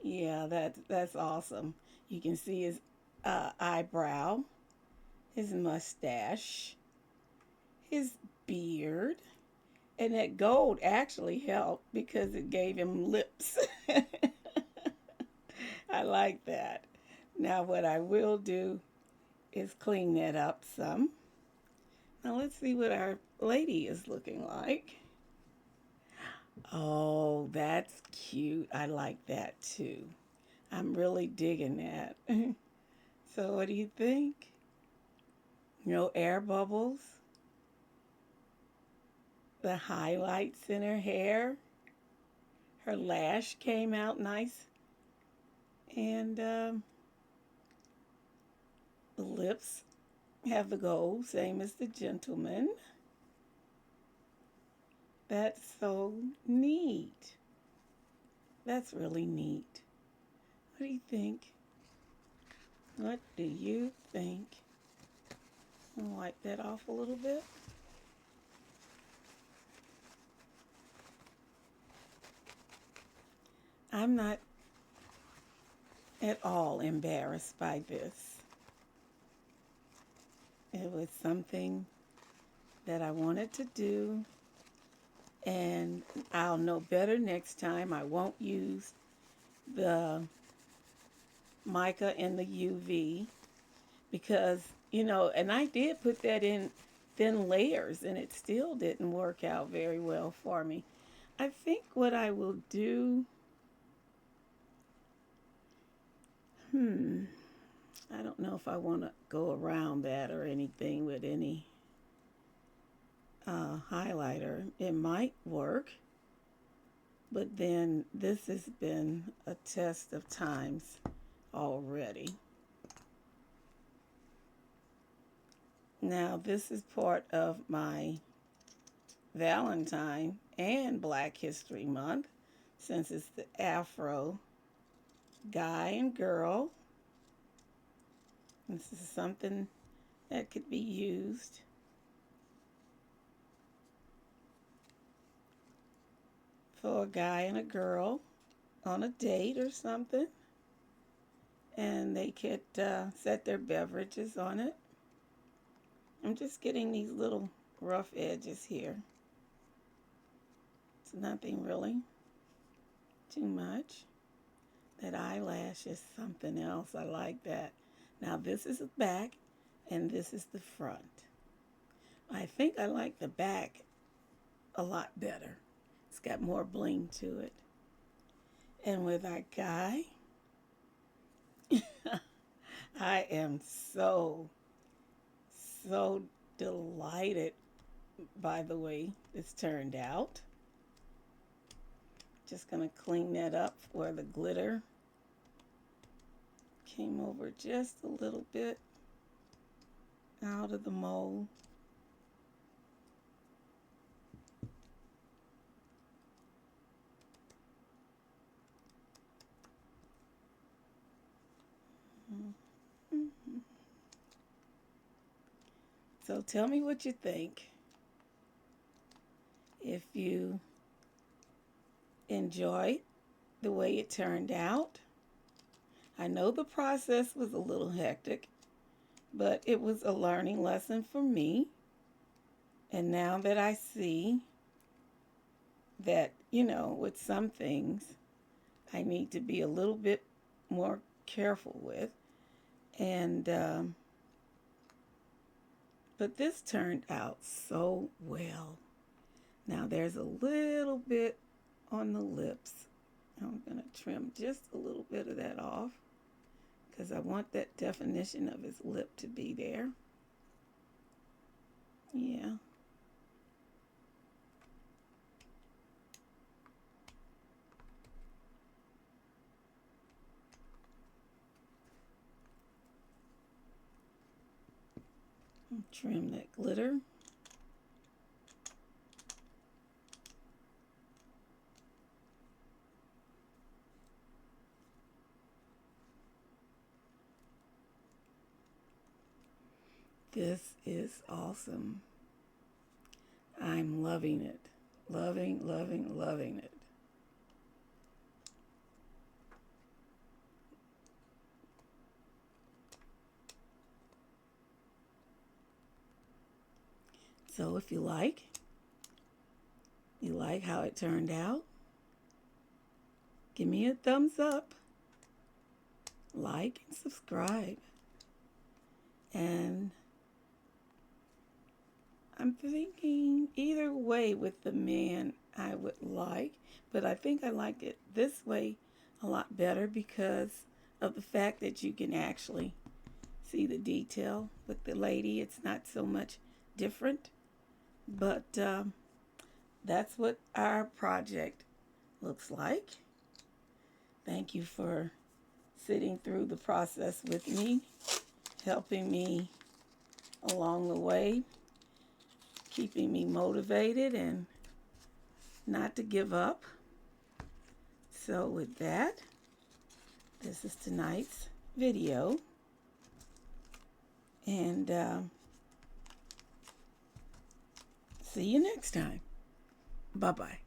Yeah, that's awesome. You can see his eyebrow, his mustache, his beard, and that gold actually helped because it gave him lips. I like that. Now what I will do is clean that up some. Now let's see what our lady is looking like. Oh, that's cute. I like that too. I'm really digging that. So what do you think? No air bubbles. The highlights in her hair. Her lash came out nice. And the lips have the gold, same as the gentleman. That's so neat. That's really neat. What do you think? What do you think? I'll wipe that off a little bit. I'm not at all embarrassed by this. It was something that I wanted to do, and I'll know better next time. I won't use the mica and the UV because, you know, and I did put that in thin layers and it still didn't work out very well for me. I think what I will do, I don't know if I want to go around that or anything with any highlighter. It might work, but then this has been a test of times already. Now this is part of my Valentine and Black History Month, since it's the Afro guy and girl. This is something that could be used for a guy and a girl on a date or something, and they could set their beverages on it. I'm just getting these little rough edges here. It's nothing really too much. That eyelash is something else. I like that. Now this is the back and this is the front. I think I like the back a lot better. It's got more bling to it. And with our guy, I am so delighted by the way this turned out. Just gonna clean that up where the glitter came over just a little bit out of the mold. So tell me what you think. If you enjoyed the way it turned out. I know the process was a little hectic, but it was a learning lesson for me. And now that I see that, with some things I need to be a little bit more careful with. And, but this turned out so well. Now there's a little bit on the lips. I'm going to trim just a little bit of that off because I want that definition of his lip to be there. Yeah. Trim that glitter. This is awesome. I'm loving it. Loving, loving, loving it. So if you like how it turned out, give me a thumbs up, like and subscribe. And I'm thinking either way with the man I would like, but I think I like it this way a lot better because of the fact that you can actually see the detail. With the lady, it's not so much different, but that's what our project looks like. Thank you for sitting through the process with me, helping me along the way, keeping me motivated and not to give up. So with that, this is tonight's video. And see you next time. Bye-bye.